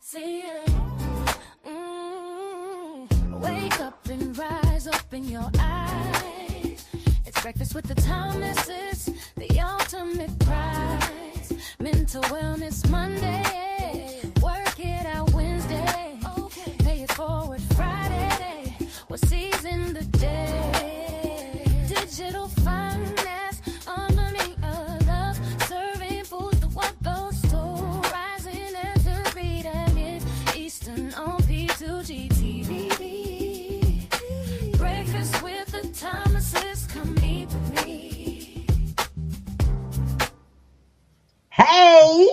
See it. Wake up and rise, open your eyes. It's breakfast with the Thomases, the ultimate prize. Mental Wellness Monday, work it out Wednesday, pay it forward Friday, we'll season the day. Digital finance, harmony of love, serving food the one goes to rising every day. Eastern on P2G TV. Breakfast with the Thomases, come eat with me. Hey!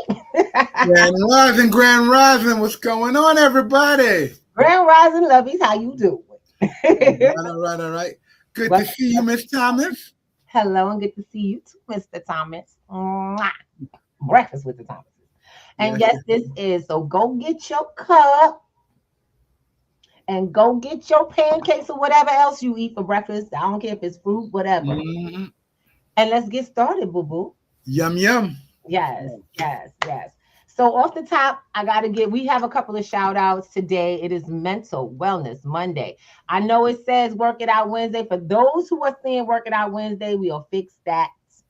Grand Rising, what's going on, everybody? Grand Rising, lovies, how you doing? All right. Good to see you, Miss Thomas. Hello, and good to see you too, Mr. Thomas. Mwah. Breakfast with the Thomases. And yes, this is, so go get your cup and go get your pancakes or whatever else you eat for breakfast. I don't care if it's fruit, whatever. Mm-hmm. And let's get started, boo-boo. Yum, yum. Yes. So off the top, we have a couple of shout outs today. It is Mental Wellness Monday. I know it says Work It Out Wednesday. For those who are saying Work It Out Wednesday, we'll fix that.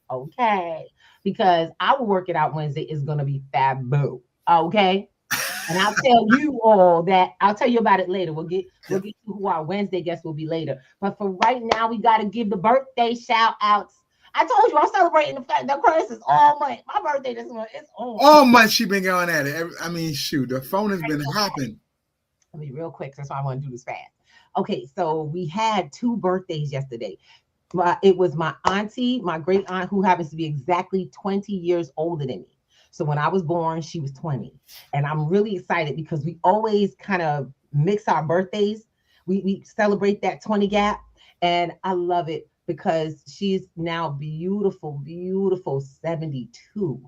Okay. Because our Work It Out Wednesday is going to be faboo. Okay. And I'll tell you all that. I'll tell you about it later. We'll get to who our Wednesday guest will be later. But for right now, we got to give the birthday shout outs. I told you I'm celebrating the fact that Chris is all month. My birthday this month is on. All month she been going at it. Shoot, the phone has been hopping. Let me real quick. That's why I want to do this fast. Okay, so we had 2 birthdays yesterday. It was my auntie, my great aunt, who happens to be exactly 20 years older than me. So when I was born, she was 20. And I'm really excited because we always kind of mix our birthdays. We celebrate that 20 gap. And I love it because she's now beautiful 72.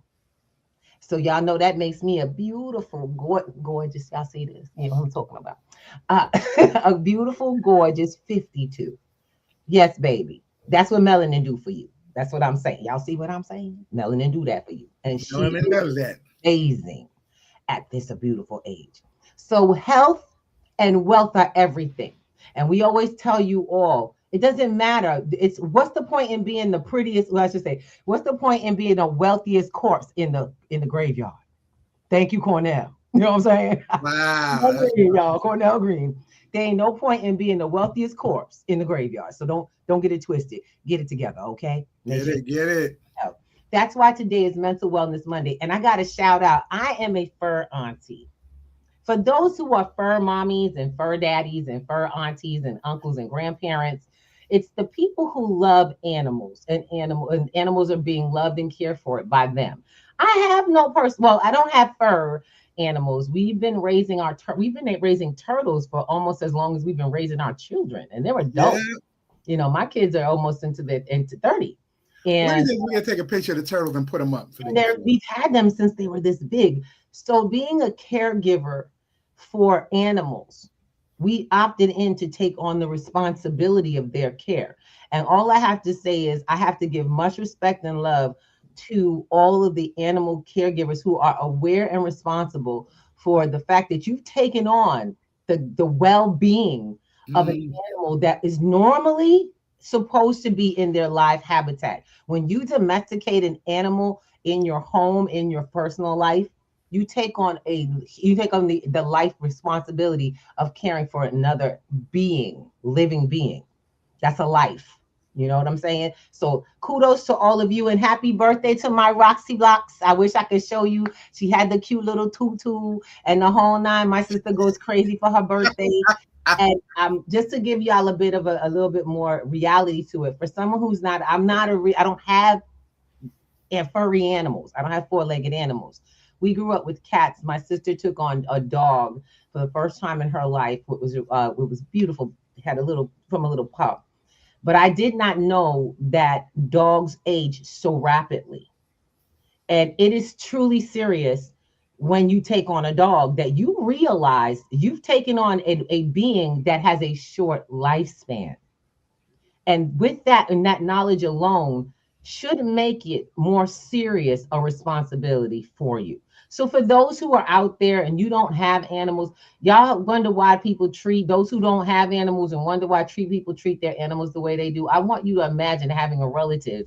So y'all know that makes me a beautiful, gorgeous, y'all see this? You know what I'm talking about. A beautiful, gorgeous 52. Yes, baby. That's what melanin do for you. That's what I'm saying. Y'all see what I'm saying? Melanin do that for you. And she knows that. Amazing at this a beautiful age. So health and wealth are everything. And we always tell you all, it doesn't matter. It's what's the point in being the prettiest, well, I should say, what's the point in being the wealthiest corpse in the graveyard? Thank you, Cornell. You know what I'm saying? Wow. Y'all, Cornell Green. There ain't no point in being the wealthiest corpse in the graveyard. So don't get it twisted. Get it together, okay? Get it. That's why today is Mental Wellness Monday. And I got to shout out, I am a fur auntie. For those who are fur mommies and fur daddies and fur aunties and uncles and grandparents, it's the people who love animals, and animals are being loved and cared for by them. I have no I don't have fur animals. We've been raising turtles for almost as long as we've been raising our children, and they're adults. Yeah. You know, my kids are almost into 30. And we're gonna take a picture of the turtles and put them up. We've had them since they were this big. So being a caregiver for animals, we opted in to take on the responsibility of their care. And all I have to say is I have to give much respect and love to all of the animal caregivers who are aware and responsible for the fact that you've taken on the well-being of an animal that is normally supposed to be in their live habitat. When you domesticate an animal in your home, in your personal life, you take on the life responsibility of caring for another living being. That's a life. You know what I'm saying? So kudos to all of you and happy birthday to my Roxy Blocks. I wish I could show you. She had the cute little tutu and the whole nine. My sister goes crazy for her birthday. And just to give y'all a bit of a little bit more reality to it, for someone who's I don't have furry animals. I don't have 4-legged animals. We grew up with cats. My sister took on a dog for the first time in her life. It was beautiful. It had a little pup. But I did not know that dogs age so rapidly. And it is truly serious when you take on a dog that you realize you've taken on a being that has a short lifespan. And with that and that knowledge alone, should make it more serious a responsibility for you. So for those who are out there and you don't have animals, y'all wonder why people treat those who don't have animals and wonder why people treat their animals the way they do. I want you to imagine having a relative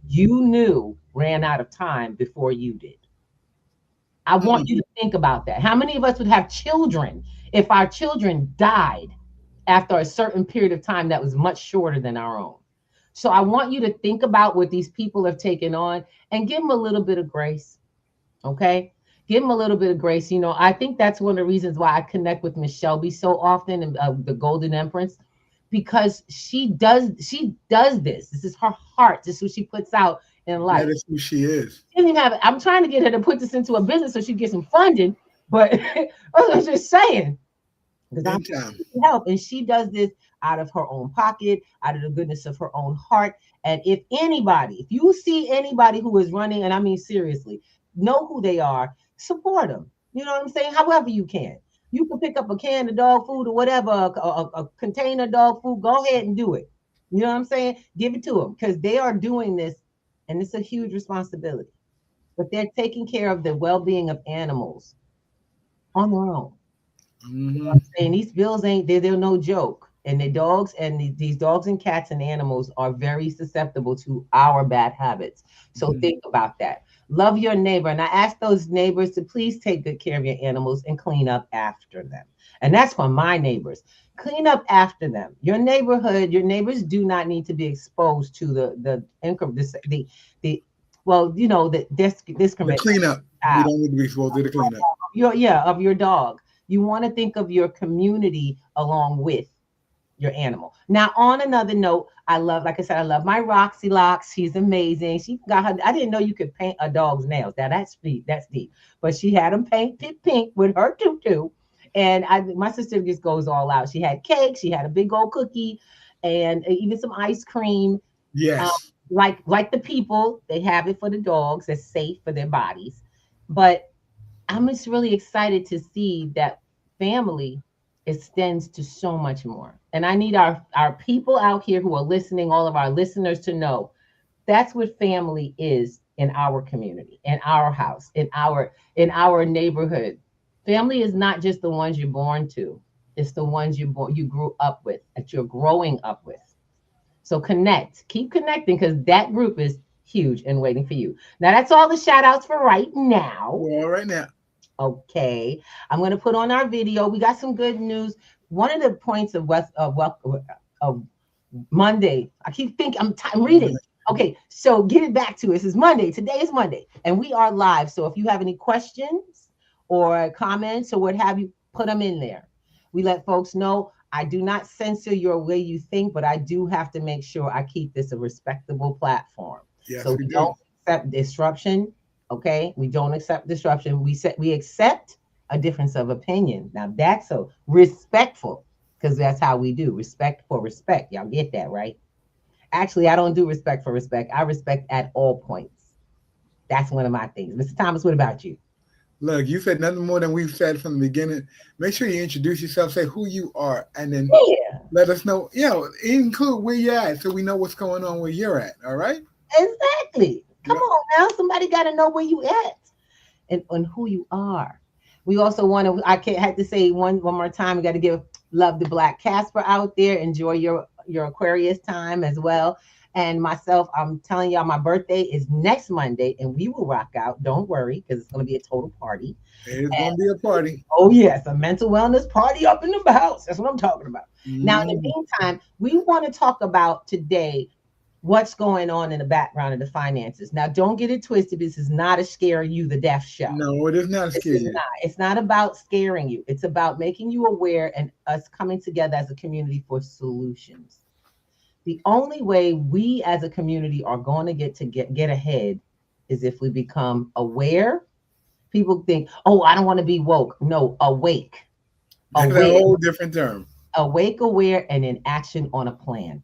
you knew ran out of time before you did. I want you to think about that. How many of us would have children if our children died after a certain period of time that was much shorter than our own? So I want you to think about what these people have taken on and give them a little bit of grace. Okay? Give them a little bit of grace. You know, I think that's one of the reasons why I connect with Miss Shelby so often, and the Golden Empress, because she does this. This is her heart. This is what she puts out in life. That is who she is. She didn't even have, I'm trying to get her to put this into a business so she can get some funding, but I was just saying, because I'm help, and she does this out of her own pocket, out of the goodness of her own heart. And if you see anybody who is running, and I mean seriously, know who they are, support them. You know what I'm saying? However you can. You can pick up a can of dog food or whatever, a container of dog food. Go ahead and do it. You know what I'm saying? Give it to them, because they are doing this, and it's a huge responsibility. But they're taking care of the well-being of animals on their own. You know what I'm saying? These bills they're no joke. And the dogs and these dogs and cats and animals are very susceptible to our bad habits. So think about that. Love your neighbor. And I ask those neighbors to please take good care of your animals and clean up after them. And that's for my neighbors. Clean up after them. Your neighborhood, your neighbors do not need to be exposed to the discrimination. Cleanup. We don't need to be exposed to the cleanup. Of your dog. You want to think of your community along with your animal. Now, on another note, I love my Roxy Locks. She's amazing. She got her. I didn't know you could paint a dog's nails. Now that's deep. But she had them painted pink with her tutu. And my sister just goes all out. She had cake. She had a big old cookie, and even some ice cream. Yes. Like the people, they have it for the dogs. It's safe for their bodies. But I'm just really excited to see that family extends to so much more. And I need our people out here who are listening, all of our listeners, to know that's what family is in our community, in our house, in our neighborhood. Family is not just the ones you're born to. It's the ones you grew up with, that you're growing up with. So keep connecting, because that group is huge and waiting for you. Now, that's all the shout outs for right now. Yeah, right now. Okay, I'm going to put on our video. We got some good news. One of the points of Monday, I keep thinking I'm reading. Okay, so get it back to us. It's Monday. Today is Monday, and we are live. So if you have any questions or comments or what have you, put them in there. We let folks know I do not censor your way you think, but I do have to make sure I keep this a respectable platform. Yes, so we don't accept disruption. Okay, we don't accept disruption. We accept a difference of opinion. Now that's so respectful, because that's how we do respect for respect. Y'all get that, right? Actually, I don't do respect for respect. I respect at all points. That's one of my things. Mr. Thomas, what about you? Look, you said nothing more than we've said from the beginning. Make sure you introduce yourself, say who you are, and then let us know, include where you're at, so we know what's going on where you're at. All right? Exactly. Come on now. Somebody got to know where you at and who you are. We also want to, had to say one more time, we got to give love to Black Casper out there. Enjoy your Aquarius time as well. And myself, I'm telling y'all, my birthday is next Monday, and we will rock out. Don't worry, because it's going to be a total party. It's going to be a party. Oh, yes, a mental wellness party up in the house. That's what I'm talking about. Now, in the meantime, we want to talk about today what's going on in the background of the finances. Now, don't get it twisted. This is not a scare you to death show. No, it is not scary. It's not about scaring you. It's about making you aware and us coming together as a community for solutions. The only way we as a community are going to get ahead is if we become aware. People think, oh, I don't want to be woke. No, awake. That's a whole different term. Awake, aware, and in action on a plan.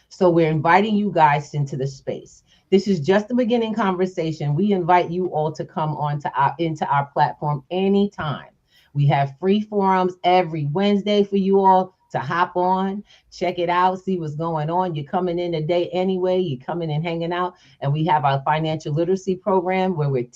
So we're inviting you guys into the space. This is just the beginning conversation. We invite you all to come into our platform anytime. We have free forums every Wednesday for you all to hop on, check it out, see what's going on. You're coming in today anyway, you're coming and hanging out. And we have our financial literacy program where we're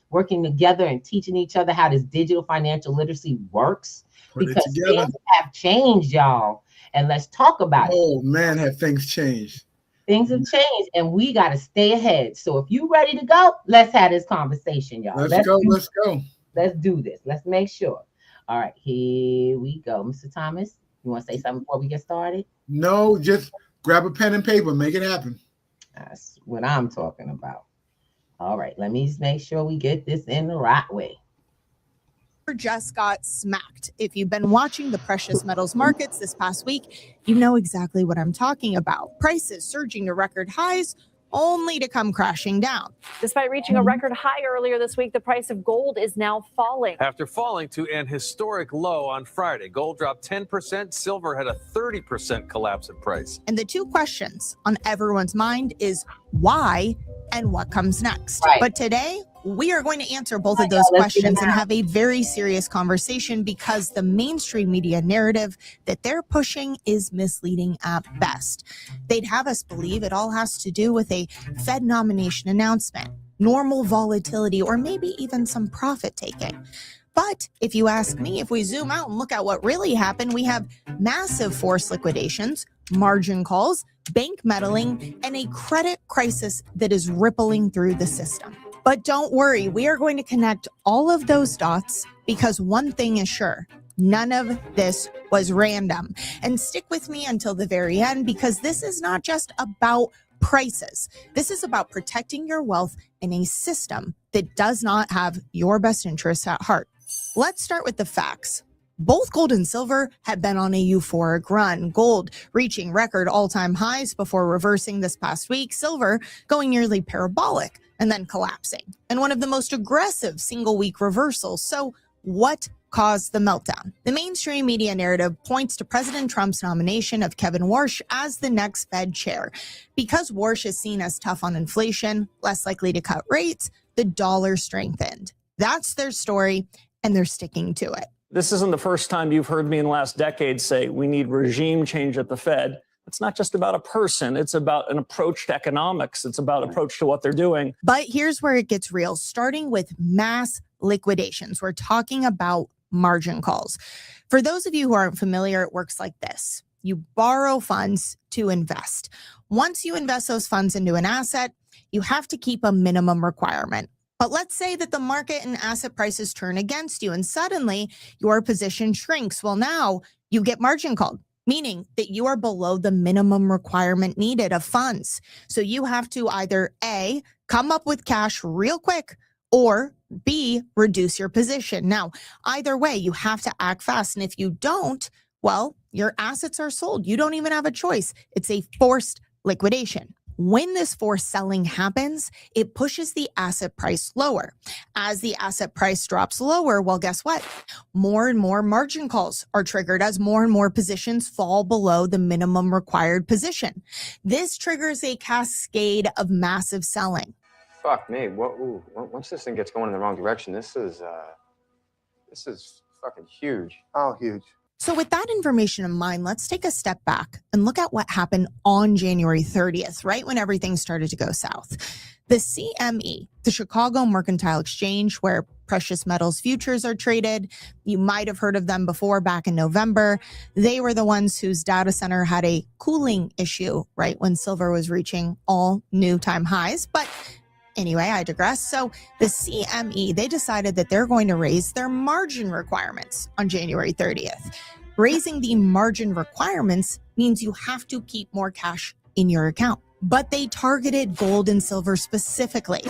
working together and teaching each other how this digital financial literacy works. Because things have changed, y'all. And let's talk about it. Oh man, have things changed. Things have changed and we got to stay ahead. So if you're ready to go, let's have this conversation, y'all. Let's go. Let's do this. Let's make sure. All right, here we go. Mr. Thomas, you want to say something before we get started? No, just grab a pen and paper, make it happen. That's what I'm talking about. All right, let me just make sure we get this in the right way. Just got smacked. If you've been watching the precious metals markets this past week, you know exactly what I'm talking about. Prices surging to record highs, only to come crashing down. Despite reaching a record high earlier this week, the price of gold is now falling. After falling to an historic low on Friday, gold dropped 10%, silver had a 30% collapse in price. And the two questions on everyone's mind is why and what comes next. Right. But today, we are going to answer both of those questions and have a very serious conversation because the mainstream media narrative that they're pushing is misleading at best. They'd have us believe it all has to do with a Fed nomination announcement, normal volatility, or maybe even some profit taking. But if you ask me, if we zoom out and look at what really happened, we have massive forced liquidations, margin calls, bank meddling, and a credit crisis that is rippling through the system. But don't worry, we are going to connect all of those dots because one thing is sure, none of this was random. And stick with me until the very end because this is not just about prices. This is about protecting your wealth in a system that does not have your best interests at heart. Let's start with the facts. Both gold and silver have been on a euphoric run. Gold reaching record all-time highs before reversing this past week. Silver going nearly parabolic and then collapsing. And one of the most aggressive single-week reversals. So what caused the meltdown? The mainstream media narrative points to President Trump's nomination of Kevin Warsh as the next Fed chair. Because Warsh is seen as tough on inflation, less likely to cut rates, the dollar strengthened. That's their story, and they're sticking to it. This isn't the first time you've heard me in the last decade say we need regime change at the Fed. It's not just about a person. It's about an approach to economics. It's about approach to what they're doing. But here's where it gets real, starting with mass liquidations. We're talking about margin calls. For those of you who aren't familiar, it works like this. You borrow funds to invest. Once you invest those funds into an asset, you have to keep a minimum requirement. But let's say that the market and asset prices turn against you and suddenly your position shrinks. Well, now you get margin called, meaning that you are below the minimum requirement needed of funds. So you have to either A, come up with cash real quick, or B, reduce your position. Now, either way, you have to act fast. And if you don't, well, your assets are sold. You don't even have a choice. It's a forced liquidation. When this forced selling happens, it pushes the asset price lower. As the asset price drops lower, well, guess what? More and more margin calls are triggered as more and more positions fall below the minimum required position. This triggers a cascade of massive selling. Fuck me. Once this thing gets going in the wrong direction, this is fucking huge. Oh, huge. So with that information in mind, let's take a step back and look at what happened on January 30th, right when everything started to go south. The CME, the Chicago Mercantile Exchange, where precious metals futures are traded, you might have heard of them before back in November. They were the ones whose data center had a cooling issue, right when silver was reaching all new time highs. But anyway, I digress. So the CME, they decided that they're going to raise their margin requirements on January 30th. Raising the margin requirements means you have to keep more cash in your account. But they targeted gold and silver specifically.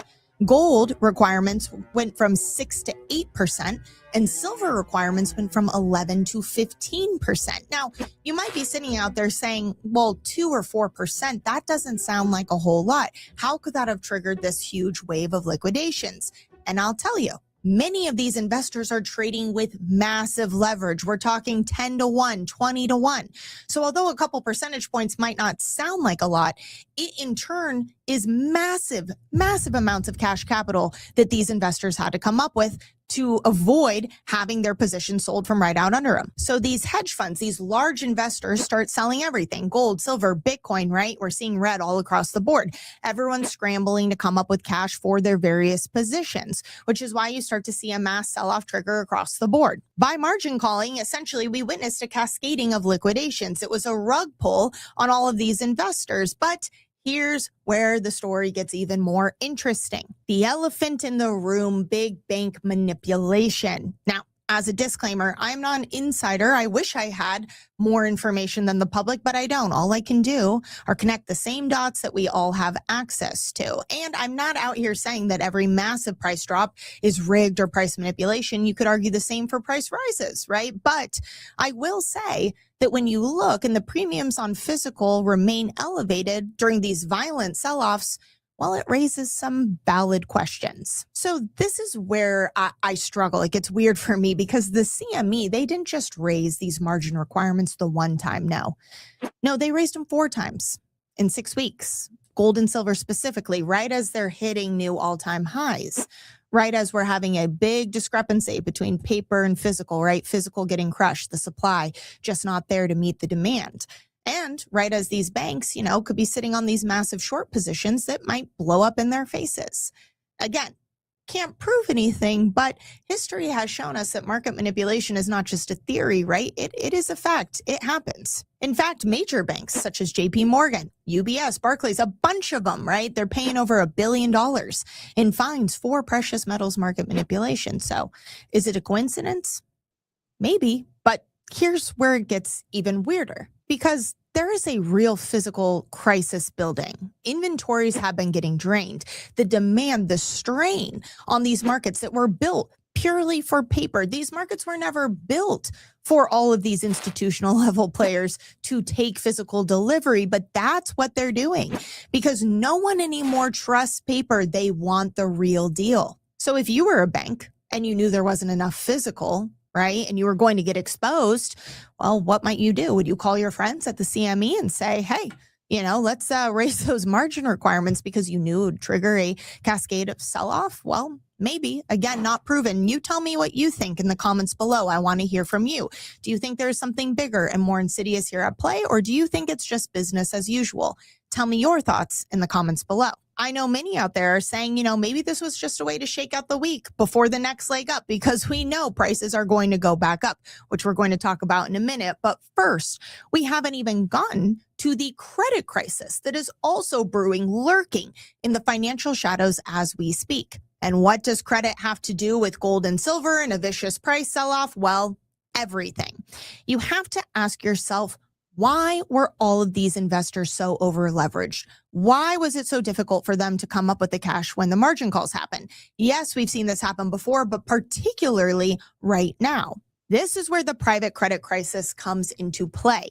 Gold requirements went from 6 to 8%, and silver requirements went from 11 to 15%. Now, you might be sitting out there saying, well, 2 or 4%, that doesn't sound like a whole lot. How could that have triggered this huge wave of liquidations? And I'll tell you, many of these investors are trading with massive leverage. We're talking 10 to 1, 20 to 1. So although a couple percentage points might not sound like a lot, it in turn is massive, massive amounts of cash capital that these investors had to come up with to avoid having their position sold from right out under them. So these hedge funds, these large investors start selling everything, gold, silver, Bitcoin, right? We're seeing red all across the board. Everyone's scrambling to come up with cash for their various positions, which is why you start to see a mass sell-off trigger across the board. By margin calling, essentially, we witnessed a cascading of liquidations. It was a rug pull on all of these investors, but here's where the story gets even more interesting. The elephant in the room, big bank manipulation. Now, as a disclaimer, I'm not an insider. I wish I had more information than the public, but I don't. All I can do are connect the same dots that we all have access to. And I'm not out here saying that every massive price drop is rigged or price manipulation. You could argue the same for price rises, right? But I will say that when you look and the premiums on physical remain elevated during these violent sell-offs, well, it raises some valid questions. So this is where I struggle. It gets weird for me because the CME, they didn't just raise these margin requirements the one time. No, they raised them 4 times in 6 weeks. Gold and silver specifically, right as they're hitting new all-time highs, right as we're having a big discrepancy between paper and physical, right? Physical getting crushed, the supply just not there to meet the demand. And right as these banks, could be sitting on these massive short positions that might blow up in their faces. Again, can't prove anything, but history has shown us that market manipulation is not just a theory, right? It is a fact. It happens. In fact, major banks such as JP Morgan, UBS, Barclays, a bunch of them, right? They're paying over $1 billion in fines for precious metals market manipulation. So is it a coincidence? Maybe, but here's where it gets even weirder. Because there is a real physical crisis building. Inventories have been getting drained. The demand, the strain on these markets that were built purely for paper. These markets were never built for all of these institutional level players to take physical delivery, but that's what they're doing because no one anymore trusts paper. They want the real deal. So if you were a bank and you knew there wasn't enough physical, right, and you were going to get exposed, well, what might you do? Would you call your friends at the CME and say, hey, let's raise those margin requirements because you knew it would trigger a cascade of sell-off? Well, maybe. Again, not proven. You tell me what you think in the comments below. I want to hear from you. Do you think there's something bigger and more insidious here at play, or do you think it's just business as usual? Tell me your thoughts in the comments below. I know many out there are saying, maybe this was just a way to shake out the week before the next leg up because we know prices are going to go back up, which we're going to talk about in a minute. But first, we haven't even gotten to the credit crisis that is also brewing, lurking in the financial shadows as we speak. And what does credit have to do with gold and silver and a vicious price sell-off? Well, everything. You have to ask yourself, why were all of these investors so over leveraged? Why was it so difficult for them to come up with the cash when the margin calls happen? Yes, we've seen this happen before, but particularly right now. This is where the private credit crisis comes into play.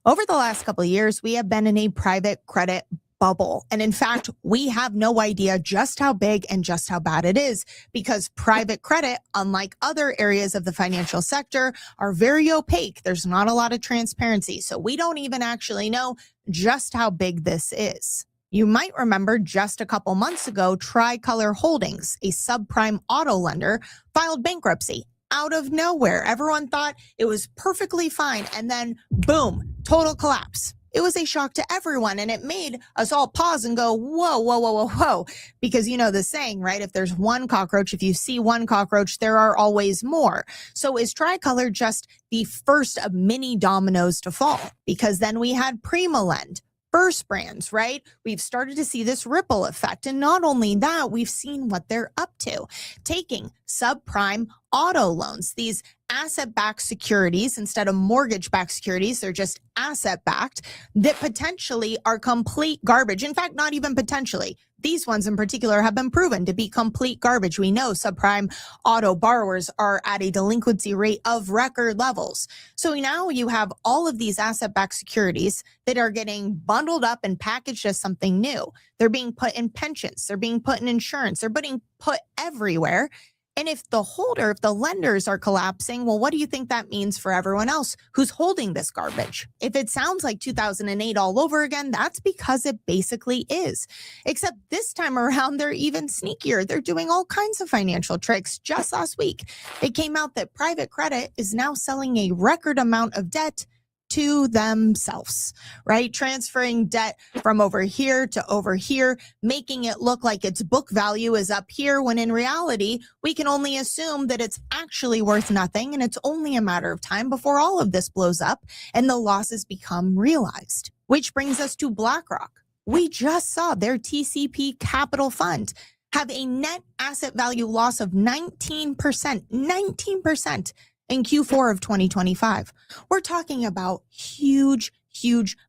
Over the last couple of years, we have been in a private credit bubble. And in fact, we have no idea just how big and just how bad it is because private credit, unlike other areas of the financial sector, are very opaque. There's not a lot of transparency. So we don't even actually know just how big this is. You might remember just a couple months ago, Tricolor Holdings, a subprime auto lender, filed bankruptcy. Out of nowhere, everyone thought it was perfectly fine. And then boom, total collapse. It was a shock to everyone, and it made us all pause and go, whoa, whoa, whoa, whoa, whoa. Because you know the saying, right? If there's one cockroach, if you see one cockroach, there are always more. So is Tricolor just the first of many dominoes to fall? Because then we had Primalend, First Brands, right? We've started to see this ripple effect. And not only that, we've seen what they're up to, taking subprime auto loans, these asset-backed securities instead of mortgage-backed securities. They're just asset-backed that potentially are complete garbage. In fact, not even potentially. These ones in particular have been proven to be complete garbage. We know subprime auto borrowers are at a delinquency rate of record levels. So now you have all of these asset-backed securities that are getting bundled up and packaged as something new. They're being put in pensions. They're being put in insurance. They're being put everywhere. And if the lenders are collapsing, well, what do you think that means for everyone else who's holding this garbage? If it sounds like 2008 all over again, that's because it basically is. Except this time around, they're even sneakier. They're doing all kinds of financial tricks. Just last week, it came out that private credit is now selling a record amount of debt to themselves, right? Transferring debt from over here to over here, making it look like its book value is up here, when in reality, we can only assume that it's actually worth nothing, and it's only a matter of time before all of this blows up and the losses become realized. Which brings us to BlackRock. We just saw their TCP Capital Fund have a net asset value loss of 19% in Q4 of 2025. We're talking about huge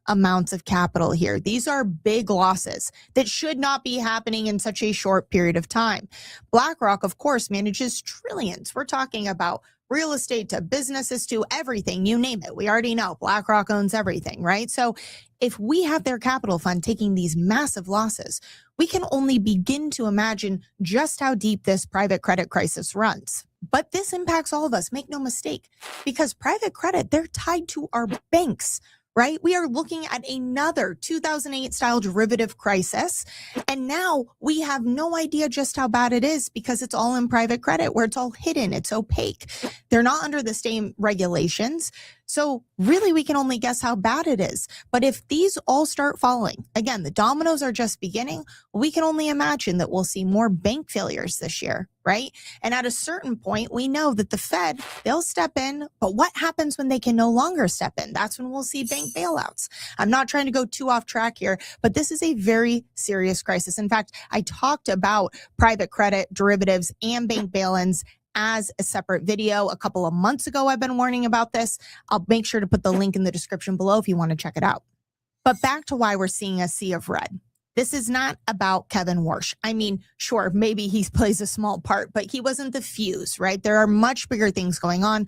amounts of capital here. These are big losses that should not be happening in such a short period of time. BlackRock, of course, manages trillions. We're talking about real estate to businesses to everything, you name it. We already know BlackRock owns everything, right? So if we have their capital fund taking these massive losses, we can only begin to imagine just how deep this private credit crisis runs. But this impacts all of us, make no mistake, because private credit, they're tied to our banks, right? We are looking at another 2008 style derivative crisis. And now we have no idea just how bad it is because it's all in private credit where it's all hidden. It's opaque. They're not under the same regulations. So really, we can only guess how bad it is. But if these all start falling, again, the dominoes are just beginning, we can only imagine that we'll see more bank failures this year, right? And at a certain point, we know that the Fed, they'll step in, but what happens when they can no longer step in? That's when we'll see bank bailouts. I'm not trying to go too off track here, but this is a very serious crisis. In fact, I talked about private credit, derivatives, and bank bail-ins as a separate video a couple of months ago. I've been warning about this. I'll make sure to put the link in the description below if you want to check it out. But back to why we're seeing a sea of red. This is not about Kevin Warsh. I mean, sure, maybe he plays a small part, but he wasn't the fuse, right? There are much bigger things going on.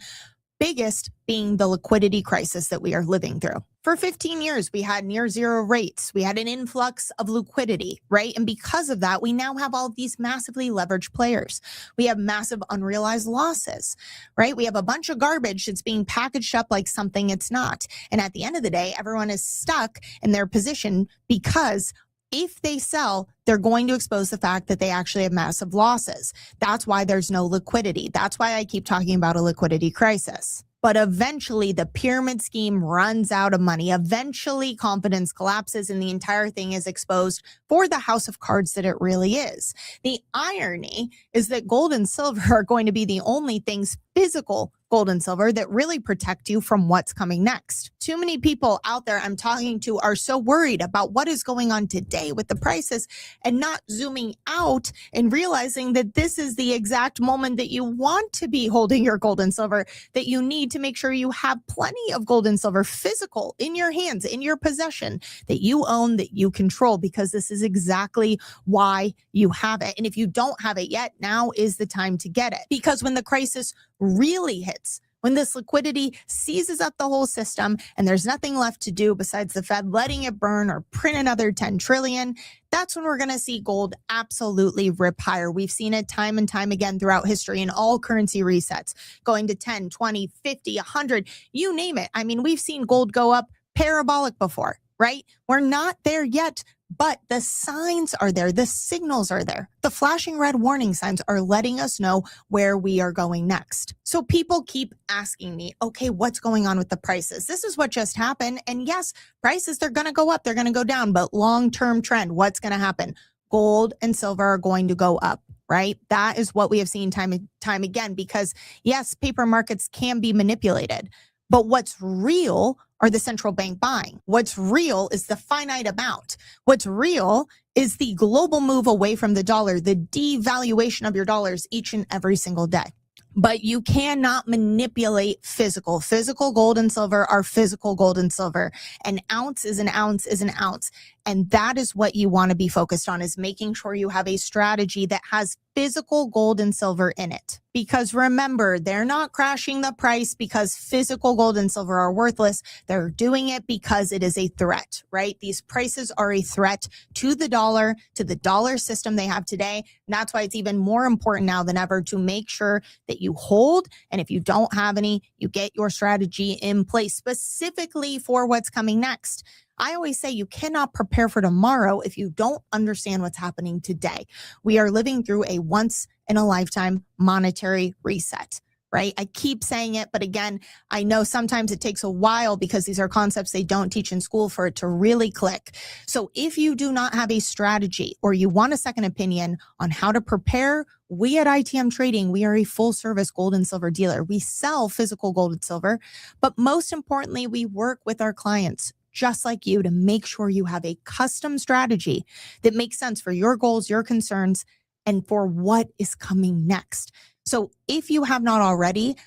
Biggest being the liquidity crisis that we are living through. For 15 years, we had near zero rates. We had an influx of liquidity, right? And because of that, we now have all of these massively leveraged players. We have massive unrealized losses, right? We have a bunch of garbage that's being packaged up like something it's not. And at the end of the day, everyone is stuck in their position because if they sell, they're going to expose the fact that they actually have massive losses. That's why there's no liquidity. That's why I keep talking about a liquidity crisis. But eventually the pyramid scheme runs out of money. Eventually confidence collapses and the entire thing is exposed for the house of cards that it really is. The irony is that gold and silver are going to be the only things, physical gold and silver, that really protect you from what's coming next. Too many people out there I'm talking to are so worried about what is going on today with the prices and not zooming out and realizing that this is the exact moment that you want to be holding your gold and silver, that you need to make sure you have plenty of gold and silver physical in your hands, in your possession, that you own, that you control, because this is exactly why you have it. And if you don't have it yet, now is the time to get it. Because when the crisis really hits, when this liquidity seizes up the whole system and there's nothing left to do besides the Fed letting it burn or print another 10 trillion, that's when we're going to see gold absolutely rip higher. We've seen it time and time again throughout history in all currency resets, going to 10, 20, 50, 100, you name it. I mean, we've seen gold go up parabolic before, right? We're not there yet, but the signs are there. The signals are there. The flashing red warning signs are letting us know where we are going next. So people keep asking me, okay, what's going on with the prices? This is what just happened. And yes, prices, they're going to go up, they're going to go down, but long-term trend, what's going to happen? Gold and silver are going to go up, right? That is what we have seen time and time again, because yes, paper markets can be manipulated, but what's real are the central bank buying. What's real is the finite amount. What's real is the global move away from the dollar, the devaluation of your dollars each and every single day. But you cannot manipulate physical. Physical gold and silver are physical gold and silver. An ounce is an ounce is an ounce. And that is what you want to be focused on, is making sure you have a strategy that has physical gold and silver in it. Because remember, they're not crashing the price because physical gold and silver are worthless. They're doing it because it is a threat, right? These prices are a threat to the dollar system they have today. And that's why it's even more important now than ever to make sure that you hold. And if you don't have any, you get your strategy in place specifically for what's coming next. I always say you cannot prepare for tomorrow if you don't understand what's happening today. We are living through a once in a lifetime monetary reset, right? I keep saying it, but again, I know sometimes it takes a while because these are concepts they don't teach in school for it to really click. So if you do not have a strategy or you want a second opinion on how to prepare, we at ITM Trading, we are a full service gold and silver dealer. We sell physical gold and silver, but most importantly, we work with our clients just like you to make sure you have a custom strategy that makes sense for your goals, your concerns, and for what is coming next. So if you have not already,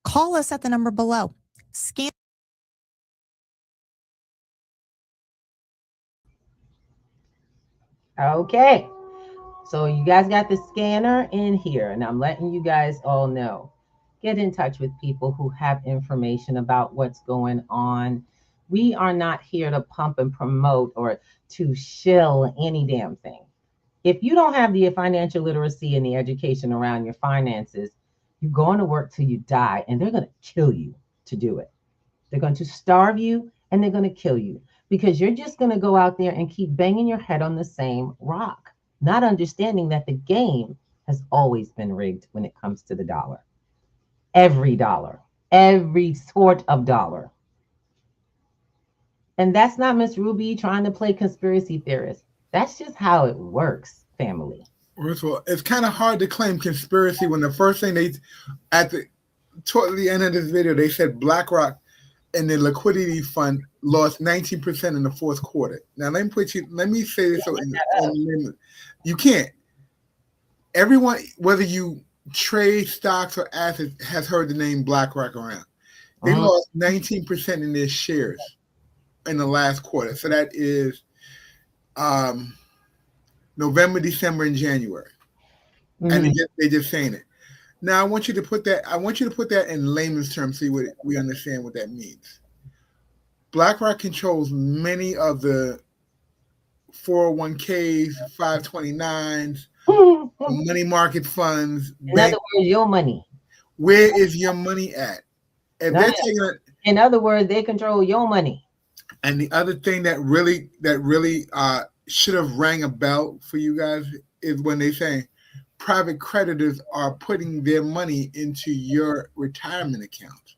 call us at the number below. Scan. Okay. So you guys got the scanner in here, and I'm letting you guys all know. Get in touch with people who have information about what's going on. We are not here to pump and promote or to shill any damn thing. If you don't have the financial literacy and the education around your finances, you're going to work till you die, and they're going to kill you to do it. They're going to starve you, and they're going to kill you because you're just going to go out there and keep banging your head on the same rock, not understanding that the game has always been rigged when it comes to the dollar. Every dollar, every sort of dollar. And that's not Miss Ruby trying to play conspiracy theorist. That's just how it works, family. First of all, it's kind of hard to claim conspiracy when the first thing toward the end of this video, they said BlackRock and the liquidity fund lost 19% in the fourth quarter. Now let me say this you can't. Everyone, whether you trade stocks or assets, has heard the name BlackRock around. They lost 19% in their shares in the last quarter. So that is November, December, and January. And they're just saying it. Now I want you to put that in layman's terms so we understand what that means. BlackRock controls many of the 401ks, 529s, money market funds. In other words, your money. Where is your money at? In other words, they control your money. And the other thing that really should have rang a bell for you guys is when they say private creditors are putting their money into your retirement account,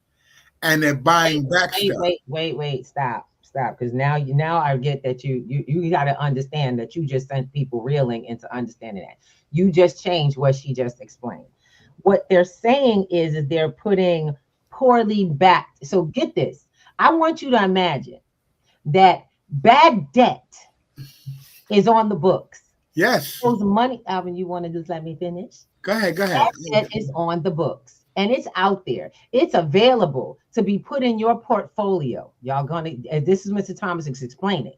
and they're buying back stuff. Wait, stop, because now I get that you got to understand that you just sent people reeling into understanding that. You just changed what she just explained. What they're saying is they're putting poorly backed. So get this. I want you to imagine that bad debt is on the books. Yes. Those money, Alvin, you want to just let me finish? Go ahead. Bad debt is on the books, and it's out there. It's available to be put in your portfolio. Y'all this is Mr. Thomas is explaining.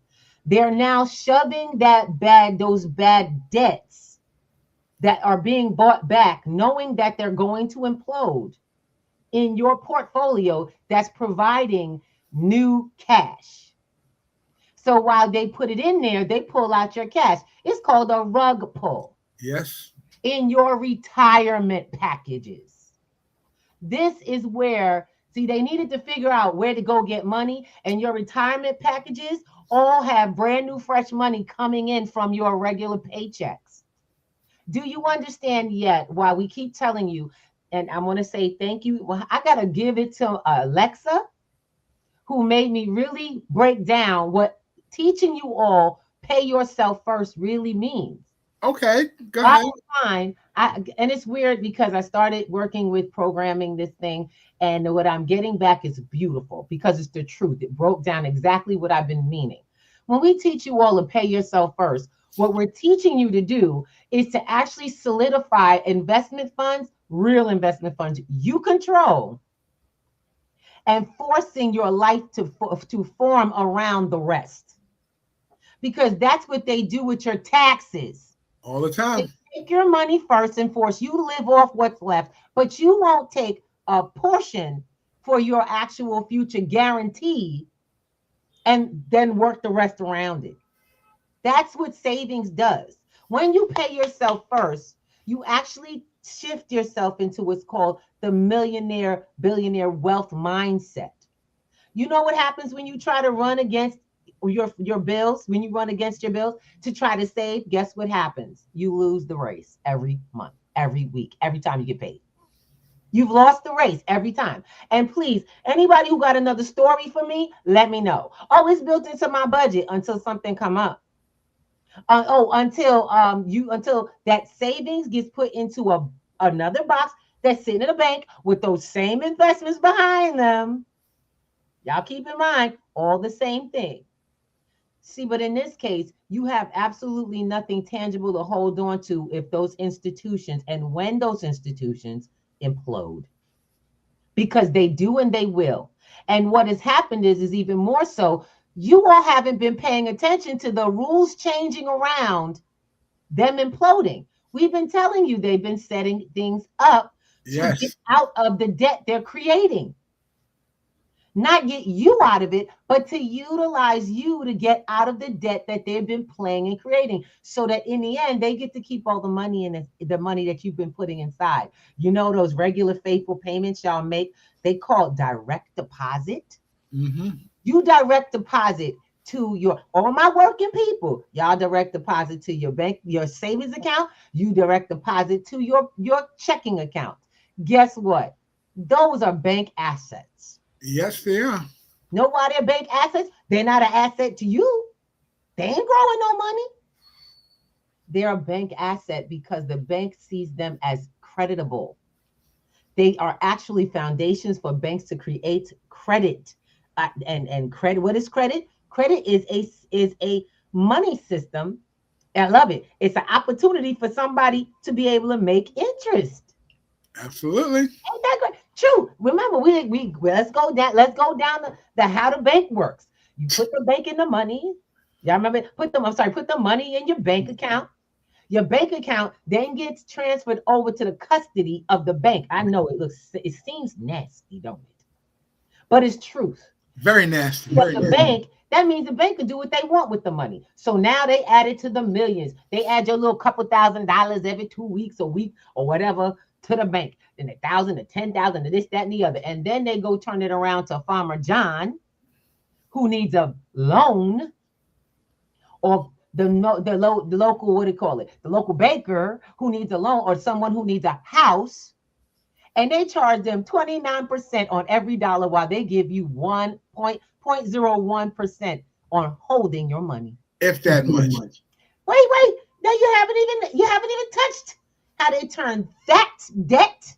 They're now shoving those bad debts that are being bought back, knowing that they're going to implode in your portfolio that's providing new cash. So while they put it in there, they pull out your cash. It's called a rug pull. Yes. In your retirement packages. This is where, they needed to figure out where to go get money, and your retirement packages all have brand new fresh money coming in from your regular paychecks. Do you understand yet why we keep telling you, and I want to say thank you. Well, I got to give it to Alexa, who made me really break down what teaching you all pay yourself first really means. Okay, go ahead. Fine. And it's weird because I started working with programming this thing, and what I'm getting back is beautiful because it's the truth. It broke down exactly what I've been meaning. When we teach you all to pay yourself first, what we're teaching you to do is to actually solidify investment funds, real investment funds you control, and forcing your life to form around the rest. Because that's what they do with your taxes. All the time. take your money first and force you to live off what's left, but you won't take a portion for your actual future guarantee and then work the rest around it. That's what savings does. When you pay yourself first, you actually shift yourself into what's called the millionaire, billionaire wealth mindset. You know what happens when you try to run against your bills, when you run against your bills to try to save? Guess what happens? You lose the race every month, every week, every time you get paid. You've lost the race every time. And please, anybody who got another story for me, let me know. Oh, it's built into my budget until something come up. Until that savings gets put into another box that's sitting in a bank with those same investments behind them. Y'all keep in mind, all the same thing. See, but in this case, you have absolutely nothing tangible to hold on to if those institutions and when those institutions implode. Because they do and they will. And what has happened is even more so, you all haven't been paying attention to the rules changing around them imploding. We've been telling you they've been setting things up to get out of the debt they're creating. Not get you out of it, but to utilize you to get out of the debt that they've been playing and creating, so that in the end, they get to keep all the money in the money that you've been putting inside. You know, those regular faithful payments y'all make, they call direct deposit. Mm-hmm. You direct deposit to all my working people. Y'all direct deposit to your bank, your savings account. You direct deposit to your checking account. Guess what? Those are bank assets. Yes, they are. Know why they're bank assets? They're not an asset to you. They ain't growing no money. They're a bank asset because the bank sees them as creditable. They are actually foundations for banks to create credit. And credit, what is credit? Credit is a money system. I love it. It's an opportunity for somebody to be able to make interest. Absolutely. Ain't that great? True. Remember, we let's go down the how the bank works. You put the bank in the money. Y'all remember? Put the money in your bank account. Your bank account then gets transferred over to the custody of the bank. I know it seems nasty, don't it? But it's truth. Very nasty. But the bank, that means the bank can do what they want with the money. So now they add it to the millions. They add your little couple $1,000 every 2 weeks, a week, or whatever to the bank. Then 1,000 to 10,000 to this, that, and the other. And then they go turn it around to Farmer John, who needs a loan, or the local, what do you call it? The local banker who needs a loan, or someone who needs a house. And they charge them 29% on every dollar, while they give you 0.01% on holding your money. If that much. Wait. Now you haven't even touched how they turn that debt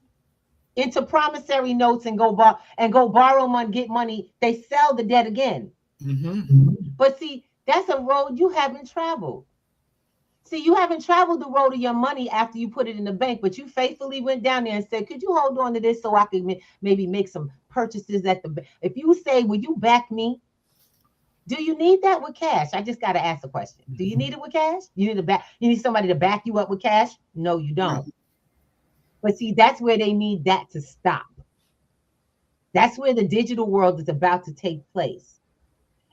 into promissory notes and go borrow money, get money. They sell the debt again. Mm-hmm. But see, that's a road you haven't traveled. See, you haven't traveled the road of your money after you put it in the bank, but you faithfully went down there and said, could you hold on to this so I could maybe make some purchases at the bank? If you say, will you back me? Do you need that with cash? I just got to ask a question. Do you need it with cash? You need somebody to back you up with cash? No, you don't. But see, that's where they need that to stop. That's where the digital world is about to take place.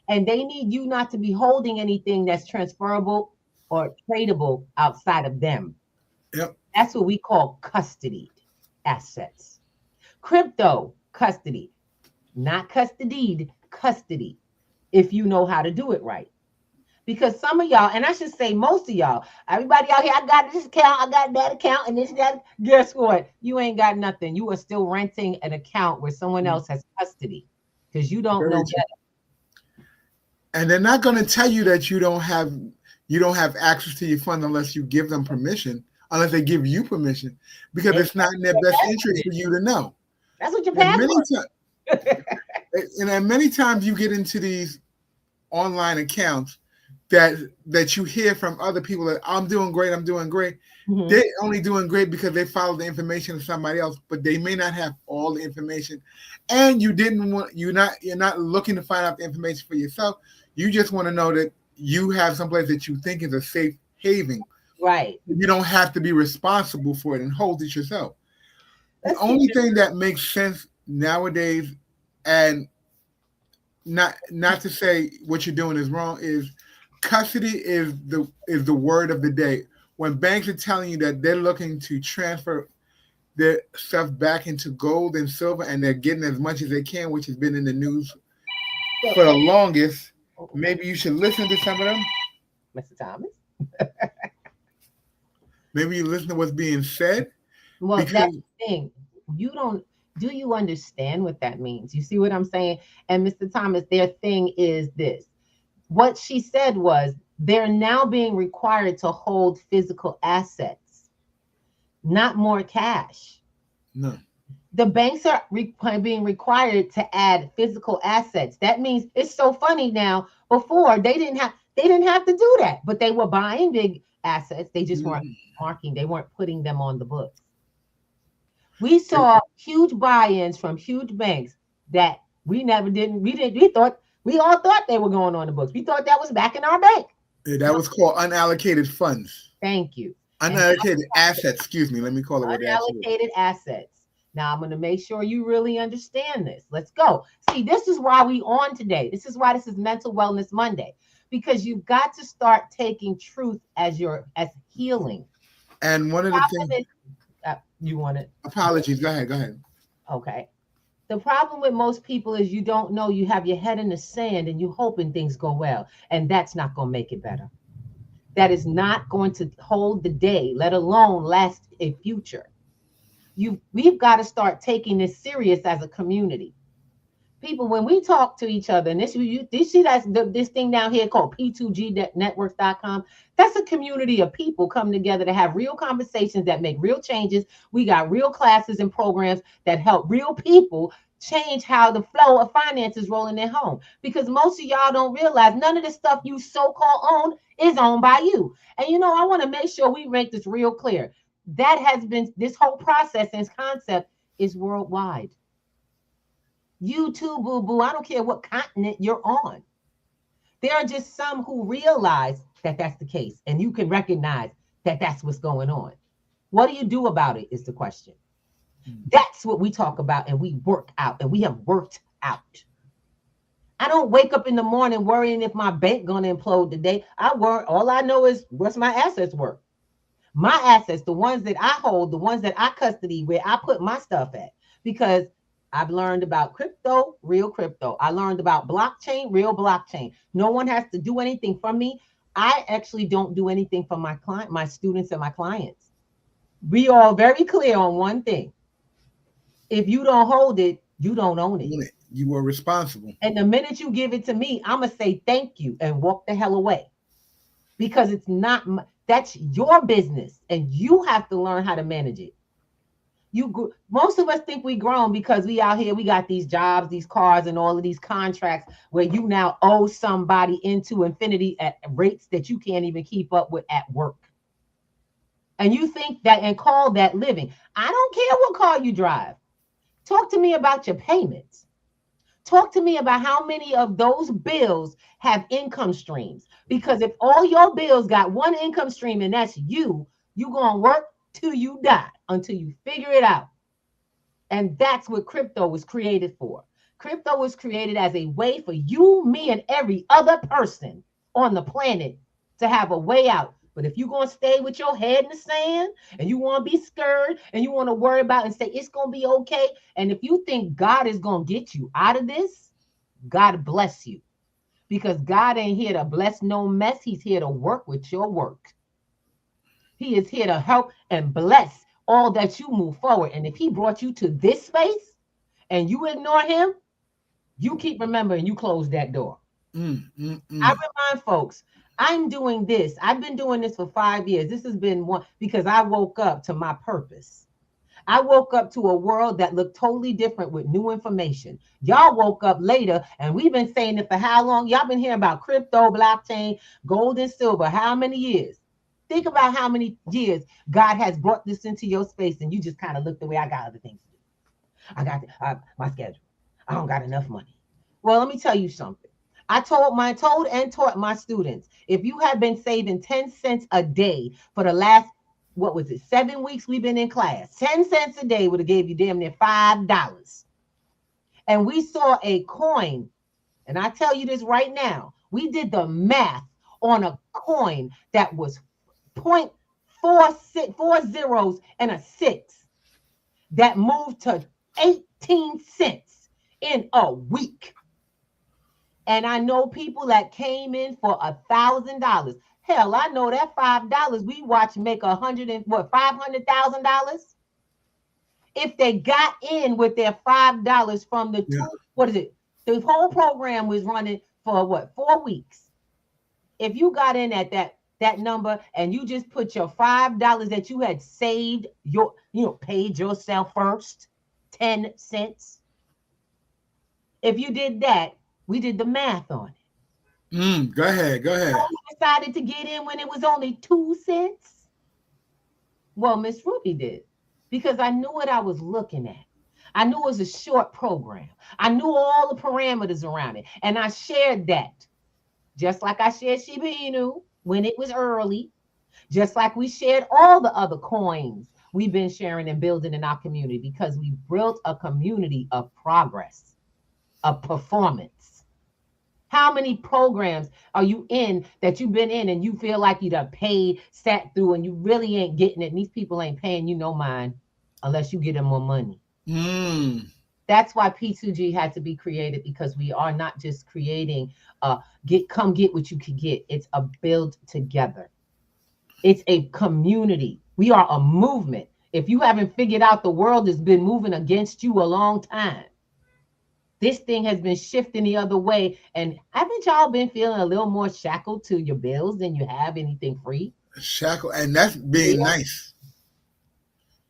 And they need you not to be holding anything that's transferable or tradable outside of them. Yep. That's what we call custodied assets. Crypto custody, not custodied, custody, if you know how to do it right. Because some of y'all, and I should say most of y'all, everybody out here, I got this account, I got that account, and this, that. Guess what? You ain't got nothing. You are still renting an account where someone else has custody because you don't know better. And they're not going to tell you that you don't have access to your fund unless you give them permission, unless they give you permission, because it's not in their best interest for you to know. That's what you're paying for. And many times you get into these online accounts that you hear from other people that I'm doing great. Mm-hmm. They're only doing great because they follow the information of somebody else, but they may not have all the information. And you're not looking to find out the information for yourself. You just want to know that you have someplace that you think is a safe haven Right. You don't have to be responsible for it and hold it yourself. Let's The only keep thing that makes sense nowadays, and not to say what you're doing is wrong, is custody is the word of the day. When banks are telling you that they're looking to transfer their stuff back into gold and silver, and they're getting as much as they can, which has been in the news for the longest, maybe you should listen to some of them. Mr. Thomas. Maybe you listen to what's being said. Well, because that's the thing. Do you understand what that means? You see what I'm saying? And Mr. Thomas, their thing is this. What she said was they're now being required to hold physical assets, not more cash. No. The banks are being required to add physical assets. That means it's so funny now. Before they didn't have to do that, but they were buying big assets. They just weren't marking. They weren't putting them on the books. We saw huge buy-ins from huge banks that we never didn't. We all thought they were going on the books. We thought that was back in our bank. Yeah, that was called unallocated funds. Thank you. Unallocated assets. Excuse me. Let me call it what unallocated assets. Now I'm going to make sure you really understand this. Let's go. See, this is why we on today. This is why this is Mental Wellness Monday, because you've got to start taking truth as healing. And one of the things. You want it? Apologies. Go ahead. Okay. The problem with most people is you don't know. You have your head in the sand and you hoping things go well, and that's not going to make it better. That is not going to hold the day, let alone last a future. We've got to start taking this serious as a community. People, when we talk to each other, and this see that's this thing down here called P2G networks.com. That's a community of people come together to have real conversations that make real changes. We got real classes and programs that help real people change how the flow of finances roll in their home. Because most of y'all don't realize none of the stuff you so-called own is owned by you. And I want to make sure we make this real clear. That has been, this whole process and concept is worldwide. You too, boo-boo. I don't care what continent you're on. There are just some who realize that that's the case, and you can recognize that that's what's going on. What do you do about it is the question. That's what we talk about, and we work out, and we have worked out. I don't wake up in the morning worrying if my bank gonna implode today. All I know is what's my assets worth. My assets, the ones that I hold, the ones that I custody, where I put my stuff at, because I've learned about crypto, real crypto. I learned about blockchain, real blockchain. No one has to do anything for me. I actually don't do anything for my client, my students and my clients. We are very clear on one thing. If you don't hold it, you don't own it. You are responsible. And the minute you give it to me, I'm going to say thank you and walk the hell away. Because it's not, that's your business and you have to learn how to manage it. Most of us think we grown because we out here, we got these jobs, these cars, and all of these contracts where you now owe somebody into infinity at rates that you can't even keep up with at work. And you think that and call that living. I don't care what car you drive. Talk to me about your payments. Talk to me about how many of those bills have income streams. Because if all your bills got one income stream and that's you going to work till you die, until you figure it out. And that's what crypto was created for. Crypto was created as a way for you, me, and every other person on the planet to have a way out. But if you're going to stay with your head in the sand and you want to be scared and you want to worry about and say it's going to be okay, and if you think God is going to get you out of this, God bless you. Because God ain't here to bless no mess. He's here to work with your work. He is here to help and bless all that you move forward. And if he brought you to this space and you ignore him, you keep remembering you close that door. I remind folks, I'm doing this. I've been doing this for 5 years. This has been one because I woke up to my purpose. I woke up to a world that looked totally different with new information. Y'all woke up later, and we've been saying it for how long? Y'all been hearing about crypto, blockchain, gold and silver. How many years? Think about how many years God has brought this into your space, and you just kind of look the way I got other things to do. I got my schedule. I don't got enough money. Well, let me tell you something. I told and taught my students, if you have been saving 10 cents a day for the last, 7 weeks we've been in class, 10 cents a day would have gave you damn near $5. And we saw a coin, and I tell you this right now, we did the math on a coin that was 0.4 zeros and a 6 that moved to 18 cents in a week. And I know people that came in for $1,000. Hell, I know that $5 we watch make $500,000. If they got in with their $5 from the the whole program was running for 4 weeks. If you got in at that number and you just put your $5 that you had saved, paid yourself first, 10 cents. If you did that, we did the math on it. Go ahead. I decided to get in when it was only 2 cents. Well, Miss Ruby did, because I knew what I was looking at. I knew it was a short program. I knew all the parameters around it. And I shared that. Just like I shared Shiba Inu when it was early. Just like we shared all the other coins we've been sharing and building in our community, because we built a community of progress, of performance. How many programs are you in that you've been in and you feel like you done paid, sat through, and you really ain't getting it? And these people ain't paying you no mind unless you get them more money. That's why P2G had to be created, because we are not just creating come get what you can get. It's a build together. It's a community. We are a movement. If you haven't figured out, the world has been moving against you a long time. This thing has been shifting the other way. And haven't y'all been feeling a little more shackled to your bills than you have anything free? Shackled, and that's being nice.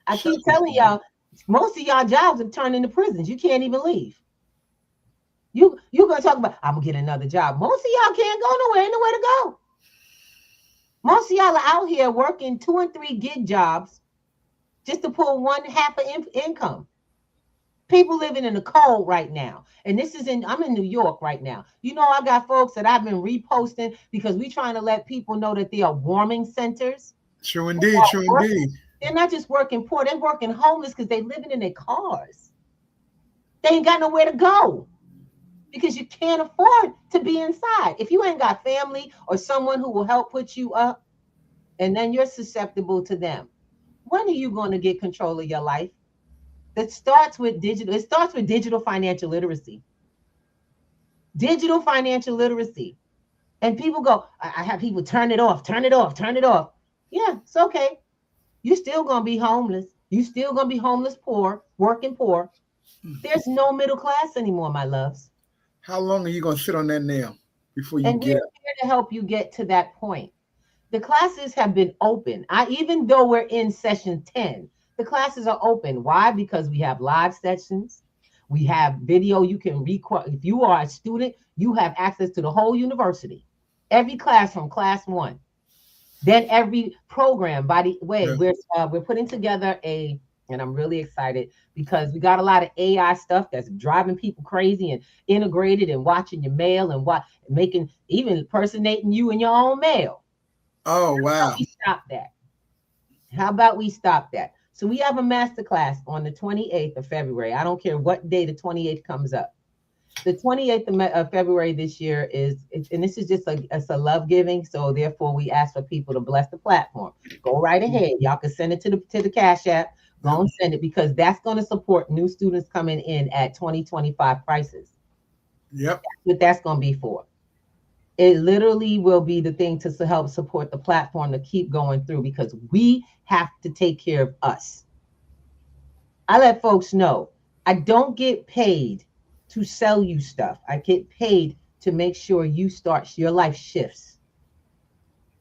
I keep telling y'all, most of y'all jobs have turned into prisons. You can't even leave. You're going to talk about, I'm going to get another job. Most of y'all can't go nowhere, ain't nowhere to go. Most of y'all are out here working 2 and 3 gig jobs just to pull one half of income. People living in the cold right now. And I'm in New York right now. I got folks that I've been reposting because we're trying to let people know that they are warming centers. True indeed. They're not just working poor, they're working homeless because they're living in their cars. They ain't got nowhere to go because you can't afford to be inside. If you ain't got family or someone who will help put you up, and then you're susceptible to them, when are you going to get control of your life? It starts with digital financial literacy. Digital financial literacy. And people go, I have people turn it off. Yeah, it's okay. You're still going to be homeless. You're still going to be homeless, poor, working poor. There's no middle class anymore, my loves. How long are you going to sit on that nail before you get it? And we're here to help you get to that point. The classes have been open. Even though we're in session 10, the classes are open. Why? Because we have live sessions. We have video you can record. If you are a student, you have access to the whole university. Every class from class 1. Then every program. By the way, we're putting together and I'm really excited because we got a lot of AI stuff that's driving people crazy and integrated and watching your mail and even impersonating you in your own mail. Oh, wow. How about we stop that? So we have a masterclass on the 28th of February. I don't care what day the 28th comes up. The 28th of February this year and this is just it's a love giving. So therefore we ask for people to bless the platform. Go right ahead. Y'all can send it to the Cash App. Go and send it, because that's going to support new students coming in at 2025 prices. Yep. That's what that's going to be for. It literally will be the thing to help support the platform to keep going through, because we have to take care of us. I let folks know I don't get paid to sell you stuff. I get paid to make sure your life shifts.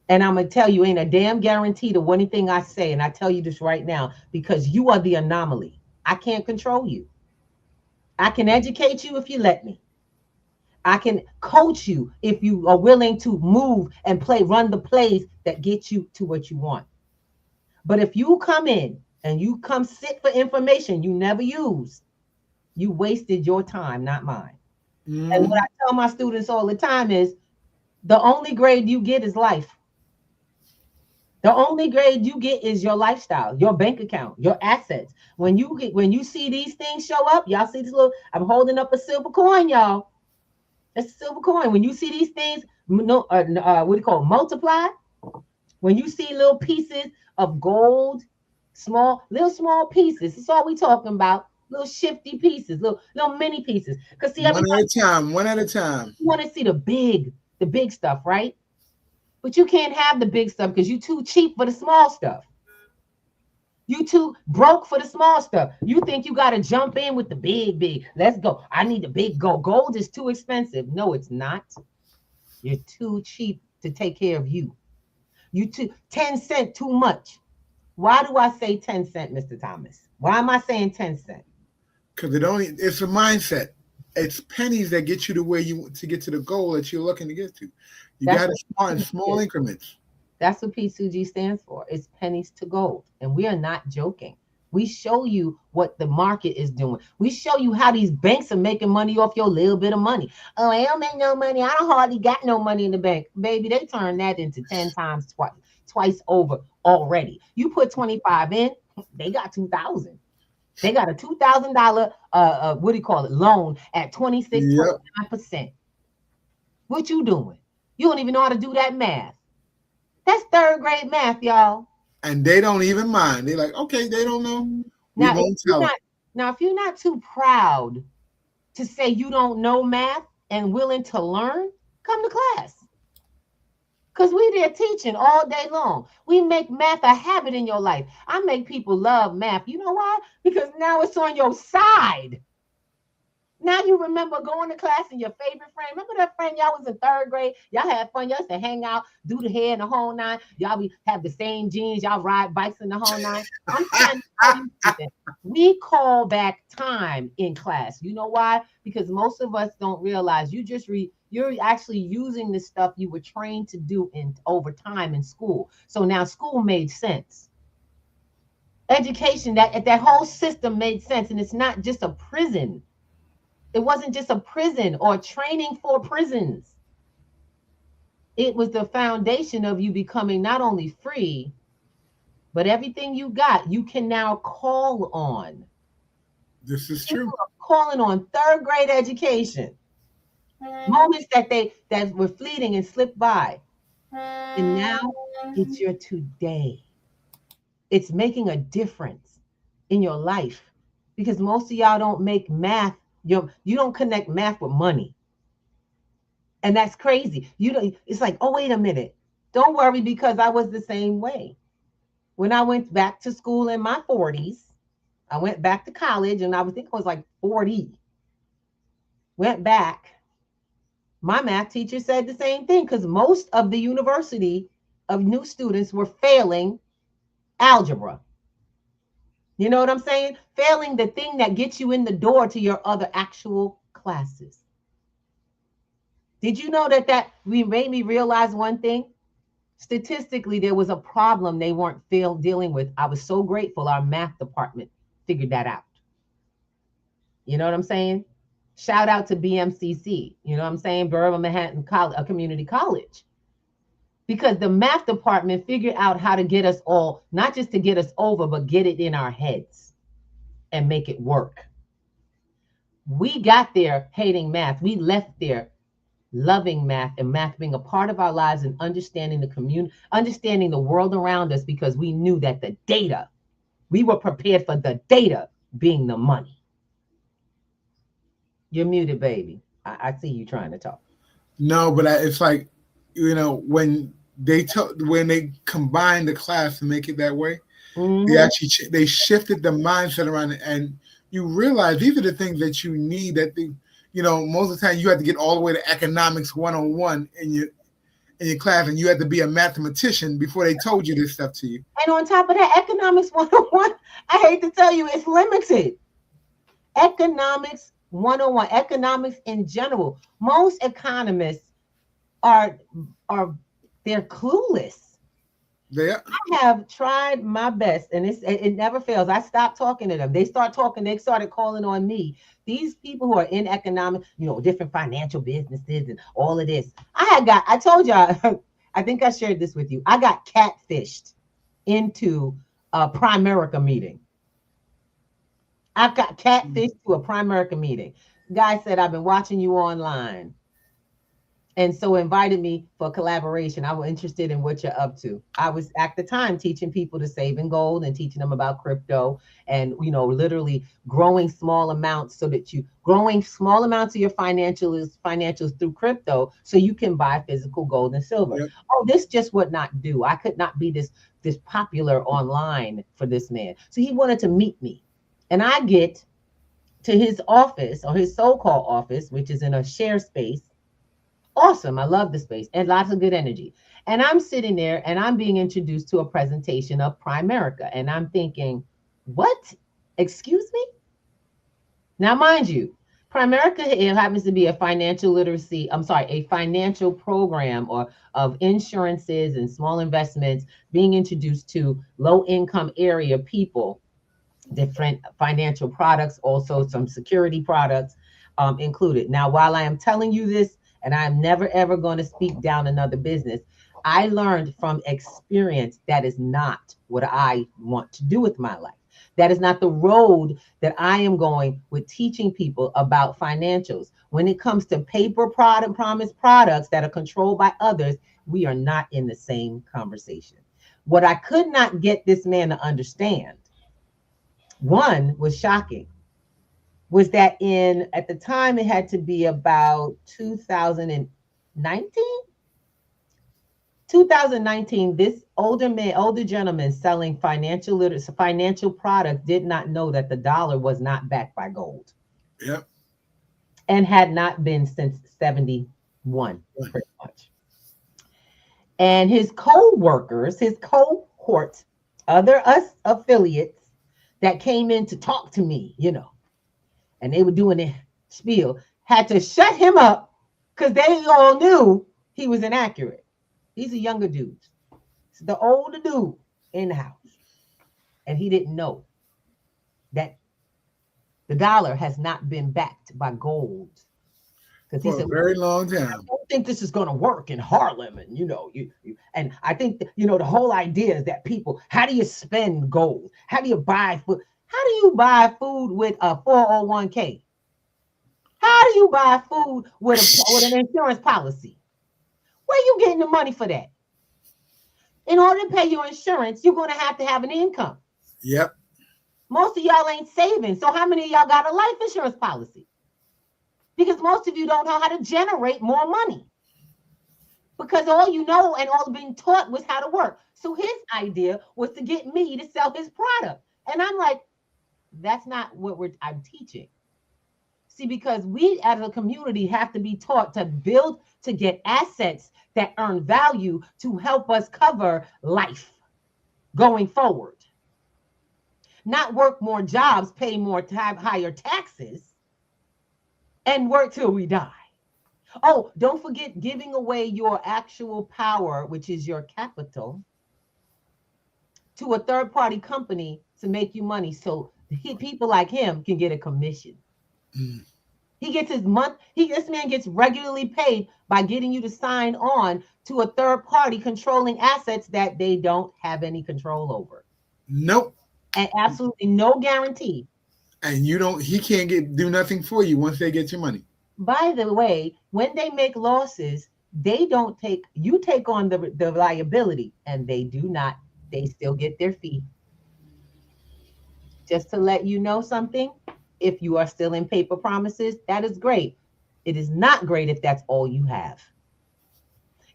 And I'm going to tell you, ain't a damn guarantee to anything I say. And I tell you this right now, because you are the anomaly. I can't control you. I can educate you if you let me. I can coach you if you are willing to move and run the plays that get you to what you want. But if you come in and you come sit for information you never use, you wasted your time, not mine. And what I tell my students all the time is the only grade you get is life. The only grade you get is your lifestyle, your bank account, your assets. When you see these things show up, y'all see this little, I'm holding up a silver coin, y'all. That's a silver coin. When you see these things, what do you call it, multiply? When you see little pieces of gold, small pieces, that's all we talking about. Little shifty pieces, little mini pieces. Because see, one at a time. You want to see the big stuff, right? But you can't have the big stuff because you're too cheap for the small stuff. You too broke for the small stuff. You think you got to jump in with the big. Let's go. I need the big gold. Gold is too expensive. No, it's not. You're too cheap to take care of you. 10 cents too much. Why do I say 10 cents, Mr. Thomas? Why am I saying 10 cents? Because it's a mindset. It's pennies that get you to where you want to get to the goal that you're looking to get to. You got to start in small increments. That's what P2G stands for. It's pennies to gold. And we are not joking. We show you what the market is doing. We show you how these banks are making money off your little bit of money. Oh, I don't make no money. I don't hardly got no money in the bank. Baby, they turn that into 10 times twice over already. You put 25 in, they got 2,000. They got a $2,000 what do you call it, loan at 26.9%. What you doing? You don't even know how to do that math. That's third grade math, y'all. And they don't even mind. They're like, okay, they don't know. Now, if you're not too proud to say you don't know math and willing to learn, come to class. Because we're there teaching all day long. We make math a habit in your life. I make people love math. You know why? Because now it's on your side. Now you remember going to class and your favorite friend. Remember that friend y'all was in third grade? Y'all had fun. Y'all used to hang out, do the hair and the whole nine. Y'all have the same jeans. Y'all ride bikes in the whole nine. I'm trying to tell you something. We call back time in class. You know why? Because most of us don't realize you're actually using the stuff you were trained to do over time in school. So now school made sense. Education, that whole system made sense. And it's not just a prison. It wasn't just a prison or training for prisons. It was the foundation of you becoming not only free, but everything you got, you can now call on. This is true. People are calling on third grade education. Moments that were fleeting and slipped by. And now it's your today. It's making a difference in your life because most of y'all don't make math. You don't connect math with money. And that's crazy. It's like, oh, wait a minute. Don't worry, because I was the same way. When I went back to school in my 40s, I went back to college and I think I was like 40. Went back. My math teacher said the same thing because most of the university of new students were failing algebra. You know what I'm saying? Failing the thing that gets you in the door to your other actual classes. Did you know that we made me realize one thing? Statistically, there was a problem they weren't dealing with. I was so grateful our math department figured that out. You know what I'm saying? Shout out to BMCC. You know what I'm saying? Bourbon Manhattan College, a community college. Because the math department figured out how to get us all, not just to get us over, but get it in our heads and make it work. We got there hating math. We left there loving math and math being a part of our lives and understanding the community, understanding the world around us because we knew that the data, we were prepared for the data being the money. You're muted, baby. I see you trying to talk. No, but it's like, you know, when they combined the class to make it that way, they shifted the mindset around it, and you realize these are the things that you need. Most of the time you have to get all the way to economics 101 in your class, and you had to be a mathematician before they told you this stuff to you. And on top of that, economics 101, I hate to tell you, it's limited. Economics 101, economics in general. Most economists they're clueless. There. I have tried my best, and it never fails. I stopped talking to them. They start talking. They started calling on me. These people who are in economic, different financial businesses and all of this. I told y'all, I think I shared this with you. I got catfished into a Primerica meeting. I got catfished to a Primerica meeting. Guy said, I've been watching you online. And so invited me for collaboration. I was interested in what you're up to. I was at the time teaching people to save in gold and teaching them about crypto and, literally growing small amounts of your financials through crypto so you can buy physical gold and silver. Yep. Oh, this just would not do. I could not be this popular online for this man. So he wanted to meet me. And I get to his office, or his so-called office, which is in a share space. Awesome. I love the space and lots of good energy. And I'm sitting there and I'm being introduced to a presentation of Primerica. And I'm thinking, what? Excuse me? Now, mind you, Primerica, it happens to be a financial program of insurances and small investments being introduced to low-income area people, different financial products, also some security products included. Now, while I am telling you this, and I'm never, ever going to speak down another business, I learned from experience that is not what I want to do with my life. That is not the road that I am going with teaching people about financials. When it comes to paper promise products that are controlled by others, we are not in the same conversation. What I could not get this man to understand, one was shocking, was that at the time, it had to be about 2019, this older gentleman selling financial products did not know that the dollar was not backed by gold. Yep. And had not been since 71, pretty much. And his co-workers, his cohort, other affiliates that came in to talk to me, and they were doing their spiel, had to shut him up because they all knew he was inaccurate. These are younger dudes. It's the older dude in the house. And he didn't know that the dollar has not been backed by gold. Because he said, a very long time. I don't think this is going to work in Harlem. And, and I think, the whole idea is that people, how do you spend gold? How do you buy food? How do you buy food with a 401k? How do you buy food with an insurance policy? Where are you getting the money for that? In order to pay your insurance, you're going to have an income. Yep. Most of y'all ain't saving. So how many of y'all got a life insurance policy? Because most of you don't know how to generate more money. Because all you know and all being taught was how to work. So his idea was to get me to sell his product. And I'm like, that's not what I'm teaching. See, because we as a community have to be taught to build, to get assets that earn value to help us cover life going forward. Not work more jobs, pay more higher taxes, and work till we die. Oh, don't forget giving away your actual power, which is your capital, to a third-party company to make you money. So people like him can get a commission. He gets this man gets regularly paid by getting you to sign on to a third party controlling assets that they don't have any control over. Nope. And absolutely no guarantee. And he can't do nothing for you once they get your money. By the way, when they make losses, you take on the liability, and they still get their fee. Just to let you know something, if you are still in paper promises, that is great. It is not great if that's all you have.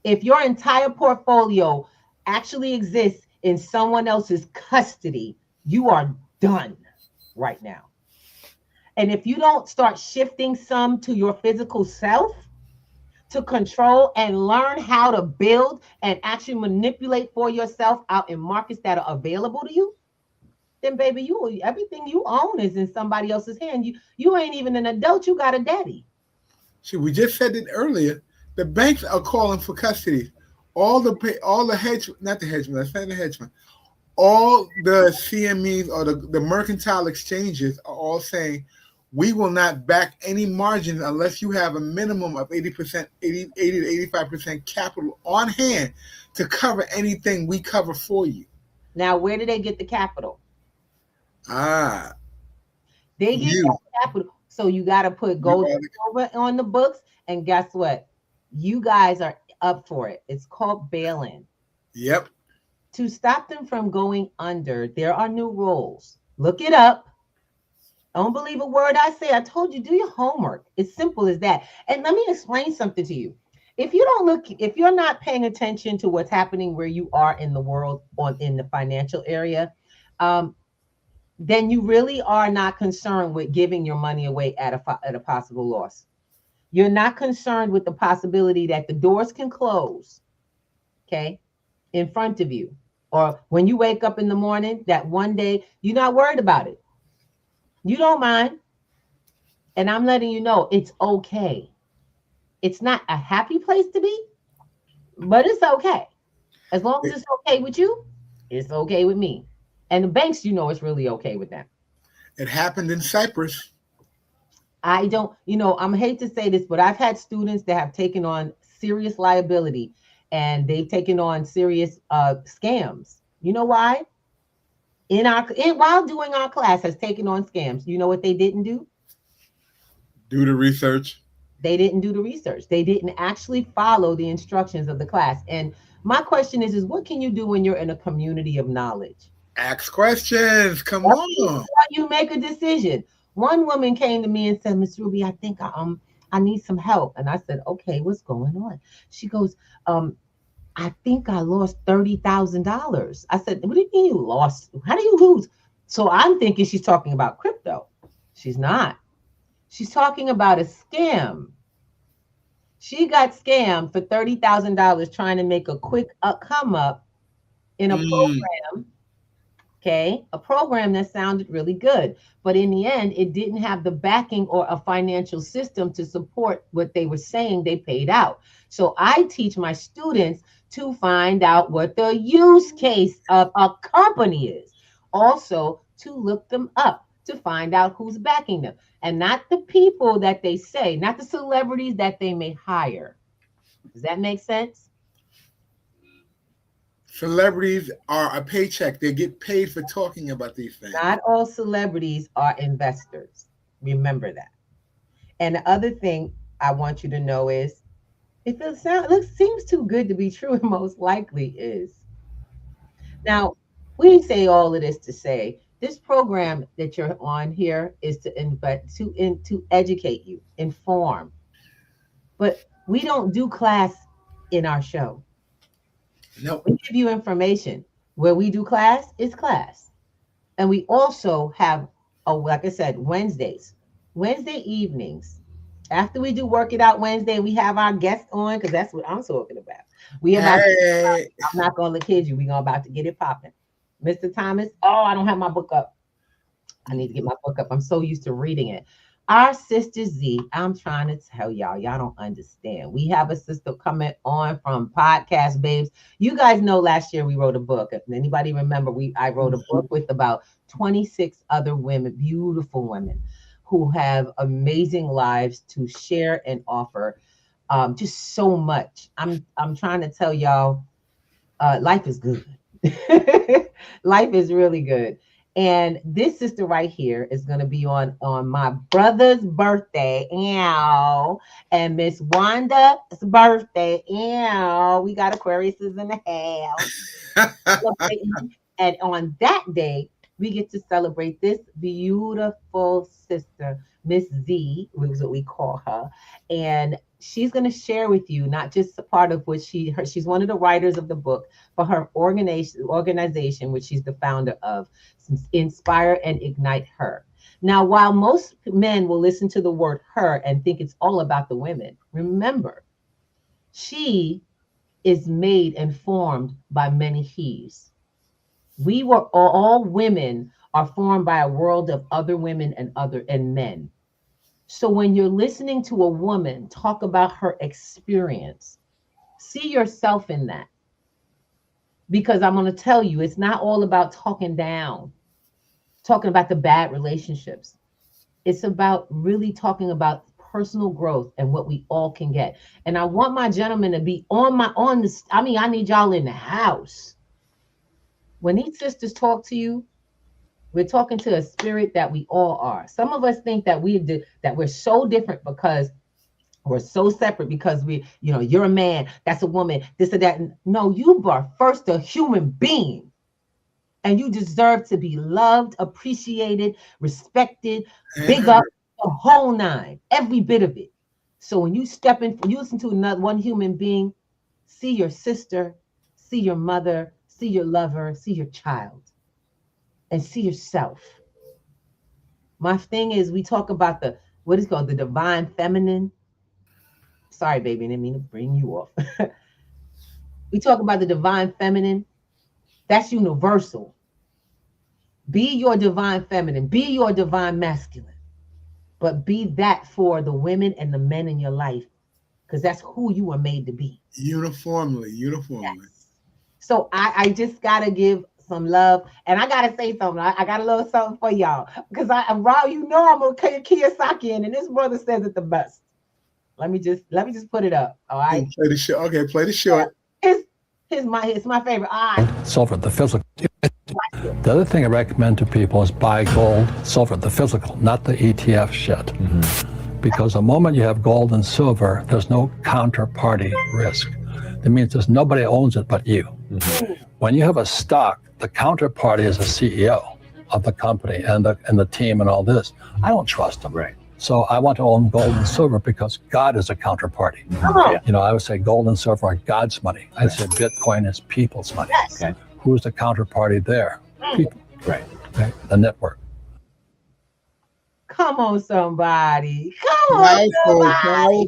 If your entire portfolio actually exists in someone else's custody, you are done right now. And if you don't start shifting some to your physical self to control and learn how to build and actually manipulate for yourself out in markets that are available to you, then baby, everything you own is in somebody else's hand. You ain't even an adult, you got a daddy. See, we just said it earlier. The banks are calling for custody. all the hedge, not the hedge fund, that's not the hedge fund. All the CMEs or the mercantile exchanges are all saying we will not back any margins unless you have a minimum of 80 to 85% capital on hand to cover anything we cover for you. Now, where do they get the capital? They get that capital. So you got to put gold over on the books. And guess what? You guys are up for it. It's called bail-in. Yep. To stop them from going under, there are new rules. Look it up. Don't believe a word I say. I told you, do your homework. It's simple as that. And let me explain something to you. If you're not paying attention to what's happening where you are in the world in the financial area, then you really are not concerned with giving your money away at a possible loss. You're not concerned with the possibility that the doors can close, okay, in front of you. Or when you wake up in the morning, that one day, you're not worried about it. You don't mind. And I'm letting you know it's okay. It's not a happy place to be, but it's okay. As long as it's okay with you, it's okay with me. And the banks, it's really okay with them. It happened in Cyprus. I don't, I'm hate to say this, but I've had students that have taken on serious liability and they've taken on serious scams. You know why? While doing our class has taken on scams. You know what they didn't do? Do the research. They didn't do the research. They didn't actually follow the instructions of the class. And my question is what can you do when you're in a community of knowledge? Ask questions. Come on. You make a decision. One woman came to me and said, Miss Ruby, I think I need some help. And I said, okay, what's going on? She goes, I think I lost $30,000. I said, what do you mean you lost? How do you lose? So I'm thinking she's talking about crypto. She's not. She's talking about a scam. She got scammed for $30,000 trying to make a quick come up in a program. Okay, a program that sounded really good. But in the end, it didn't have the backing or a financial system to support what they were saying they paid out. So I teach my students to find out what the use case of a company is. Also, to look them up, to find out who's backing them. And not the people that they say, not the celebrities that they may hire. Does that make sense? Celebrities are a paycheck. They get paid for talking about these things. Not all celebrities are investors. Remember that. And the other thing I want you to know is, if it seems too good to be true, it most likely is. Now, we say all of this to say, this program that you're on here is to educate you, inform. But we don't do class in our show. No. We give you information. Where we do class is class. And we also have, like I said, Wednesday evenings. After we do Work It Out Wednesday, we have our guest on, because that's what I'm talking about. I'm not going to kid you. We're about to get it popping. Mr. Thomas, I don't have my book up. I need to get my book up. I'm so used to reading it. Our sister Z, I'm trying to tell y'all don't understand. We have a sister coming on from Podcast Babes. You guys know last year we wrote a book. If anybody remember, I wrote a book with about 26 other women, beautiful women, who have amazing lives to share and offer. Just so much. I'm trying to tell y'all, life is good. Life is really good. And this sister right here is going to be on my brother's birthday. And Miss Wanda's birthday. We got Aquariuses in the house. And on that day, we get to celebrate this beautiful sister, Miss Z, was what we call her. And she's going to share with you not just a part of what she's one of the writers of the book, but her organization, which she's the founder of, Inspire and Ignite Her. Now, while most men will listen to the word her and think it's all about the women, remember, she is made and formed by many he's. All women are formed by a world of other women and men. So when you're listening to a woman talk about her experience, See yourself in that. Because I'm going to tell you, it's not all about talking down, talking about the bad relationships. It's about really talking about personal growth and what we all can get. And I want my gentlemen to be on this. I mean, I need y'all in the house. When these sisters talk to you, we're talking to a spirit that we all are. Some of us think that we're so different because we're so separate, because you're a man, that's a woman, this or that. No, you are first a human being. And you deserve to be loved, appreciated, respected, big up, the whole nine, every bit of it. So when you step in, you listen to one human being, see your sister, see your mother, see your lover, see your child, and see yourself. My thing is, we talk about what is called the divine feminine. Sorry, baby, I didn't mean to bring you off. We talk about the divine feminine. That's universal. Be your divine feminine. Be your divine masculine. But be that for the women and the men in your life, because that's who you were made to be. Uniformly. Yes. So I just got to give some love. And I got to say something. I got a little something for y'all. Because Rob, I'm going to Kiyosaki in, and this brother says it the best. Let me just put it up. All right. Play the short. Okay, play the short. It's my favorite. Silver, the physical. The other thing I recommend to people is buy gold, silver, the physical, not the ETF shit. Mm-hmm. Because the moment you have gold and silver, there's no counterparty risk. That means there's nobody owns it but you. Mm-hmm. When you have a stock, the counterparty is the CEO of the company and the team and all this. I don't trust them. Right. So I want to own gold and silver because God is a counterparty. Mm-hmm. I would say gold and silver are God's money. I'd say Bitcoin is people's money. Yes. Okay. Who's the counterparty there? People. Right. Okay. The network. Come on, somebody. Come on, somebody.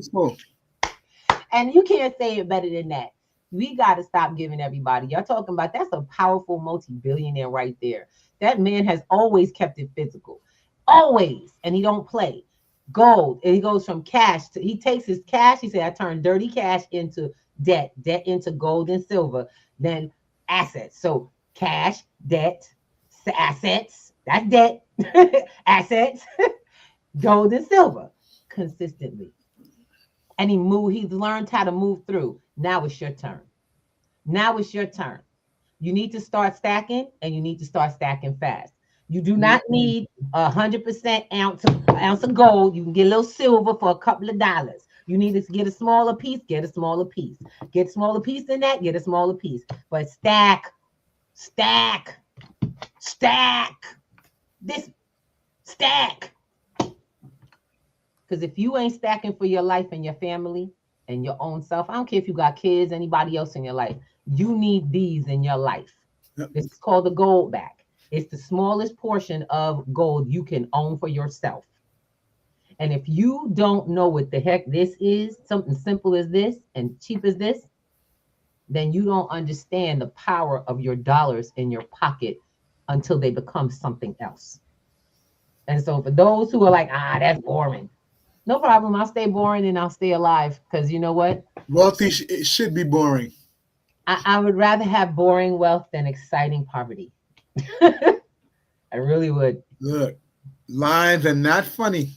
And you can't say it better than that. We got to stop giving everybody. Y'all talking about, that's a powerful multi-billionaire right there. That man has always kept it physical. Always. And he don't play. Gold. And he goes from cash to, he takes his cash. He said, I turn dirty cash into debt into gold and silver, then assets. So cash, debt, assets, that's debt, assets, gold and silver consistently. And he's learned how to move through. Now it's your turn. You need to start stacking, and you need to start stacking fast. You do not need 100% ounce of gold. You can get a little silver for a couple of dollars. You need to get a smaller piece, get a smaller piece. Get a smaller piece than that, get a smaller piece. But stack. Because if you ain't stacking for your life and your family and your own self, I don't care if you got kids, anybody else in your life, you need these in your life. Yep. This is called the gold back. It's the smallest portion of gold you can own for yourself. And if you don't know what the heck this is, something simple as this and cheap as this, then you don't understand the power of your dollars in your pocket until they become something else. And so for those who are like, that's boring. No problem. I'll stay boring and I'll stay alive. Because you know what? Wealthy it should be boring. I would rather have boring wealth than exciting poverty. I really would. Look, lines are not funny.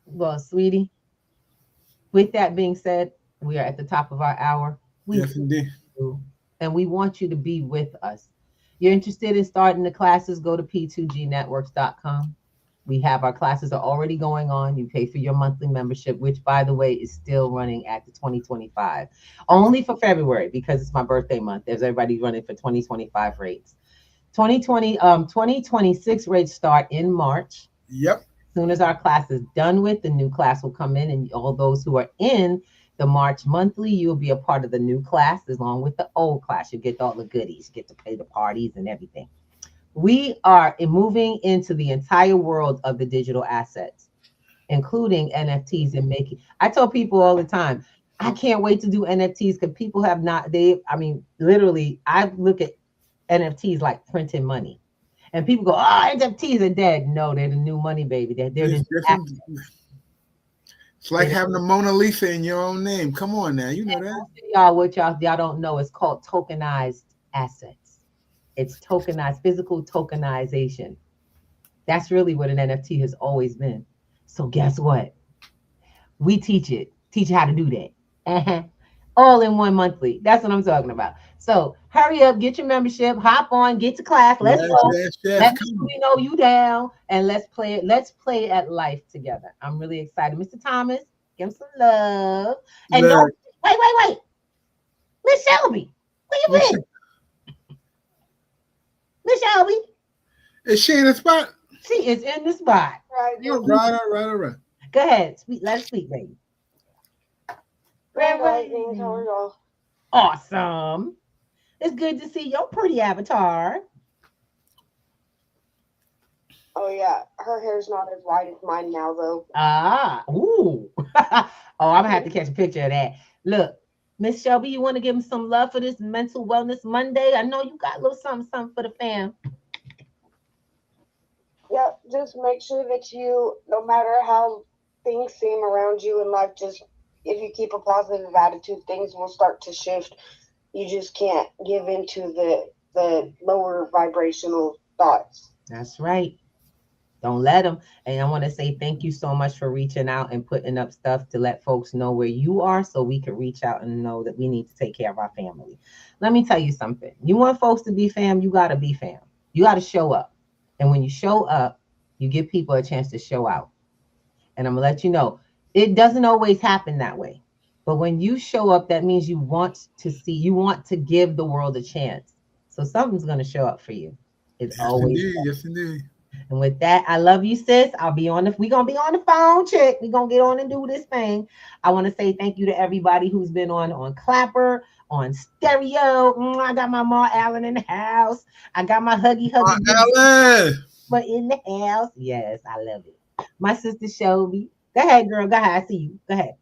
Well, sweetie, with that being said, we are at the top of our hour. Yes, indeed. And we want you to be with us. You're interested in starting the classes, go to p2gnetworks.com. We have our classes are already going on. You pay for your monthly membership, which, by the way, is still running at the 2025. Only for February, because it's my birthday month. There's everybody running for 2025 rates. 2026 rates start in March. Yep. As soon as our class is done with, the new class will come in, and all those who are in the March monthly, you'll be a part of the new class along with the old class. You get all the goodies, you get to pay the parties and everything. We are moving into the entire world of the digital assets, including NFTs and making. I tell people all the time, I can't wait to do NFTs because people have not, literally, I look at NFTs like printing money. And people go, NFTs are dead. No, they're the new money, baby. They're the It's like having a Mona Lisa in your own name. Come on now, you know that. Y'all, what y'all don't know is called tokenized assets. It's tokenized, physical tokenization. That's really what an NFT has always been. So guess what? We teach how to do that. All in one monthly. That's what I'm talking about. So hurry up, get your membership, hop on, get to class. Let's go. Let me know you down, and let's play it. Let's play at life together. I'm really excited. Mr. Thomas, give him some love. And don't, wait. Miss Shelby, where you been? Miss Shelby. Is she in the spot? She is in the spot. Right. Right. Go ahead. Let us speak, baby. Grand Rising, how are y'all? Awesome. It's good to see your pretty avatar. Oh yeah, her hair's not as white as mine now though. Ooh. Oh, I'm gonna have to catch a picture of that. Look, Miss Shelby, you want to give him some love for this Mental Wellness Monday? I know you got a little something for the fam. Yep, just make sure that you, no matter how things seem around you in life, just if you keep a positive attitude, things will start to shift. You just can't give into the lower vibrational thoughts. That's right. Don't let them. And I want to say thank you so much for reaching out and putting up stuff to let folks know where you are so we can reach out and know that we need to take care of our family. Let me tell you something. You want folks to be fam, you got to be fam. You got to show up. And when you show up, you give people a chance to show out. And I'm going to let you know, it doesn't always happen that way. But when you show up, that means you want to give the world a chance. So something's going to show up for you. It's always. Yes, indeed. And with that, I love you, sis. We're going to be on the phone, chick. We're going to get on and do this thing. I want to say thank you to everybody who's been on Clapper, on Stereo. I got my Ma Allen in the house. I got my huggy Allen. But in the house. Yes, I love it. My sister Shelby. Go ahead, girl. Go ahead. I see you. Go ahead.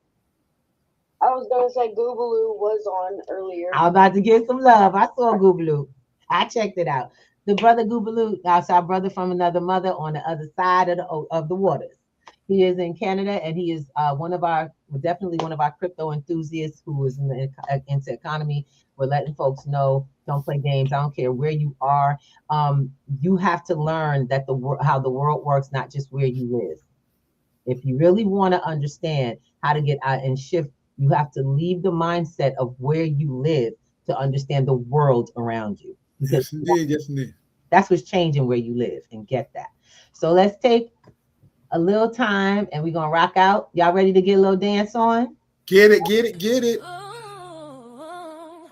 I was going to say Goobaloo was on earlier. I was about to give some love. I saw Goobaloo. I checked it out. The brother Goobaloo, that's our brother from another mother on the other side of the waters. He is in Canada, and he is definitely one of our crypto enthusiasts who is into economy. We're letting folks know, don't play games. I don't care where you are. You have to learn that how the world works, not just where you live. If you really want to understand how to get out and shift, you have to leave the mindset of where you live to understand the world around you. Because yes, indeed. That's what's changing where you live, and get that. So let's take a little time and we're going to rock out. Y'all ready to get a little dance on? Get it. Oh.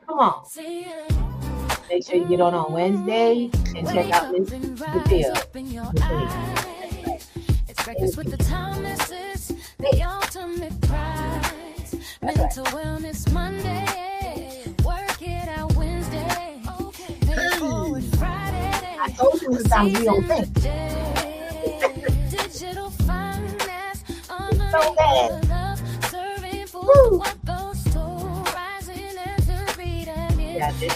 Come on. Make sure you get on Wednesday and check out this video. It's breakfast with the timeless, the ultimate prize. Mental Wellness Monday, work it out Wednesday, pay forward Friday. I told you sometimes we don't think. Digital finance, So bad. love, serving food, what goes to rising and to read and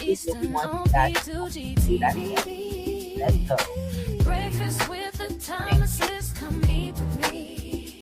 Eastern on P2G. Let's go. Breakfast with the Thomases, come eat with me.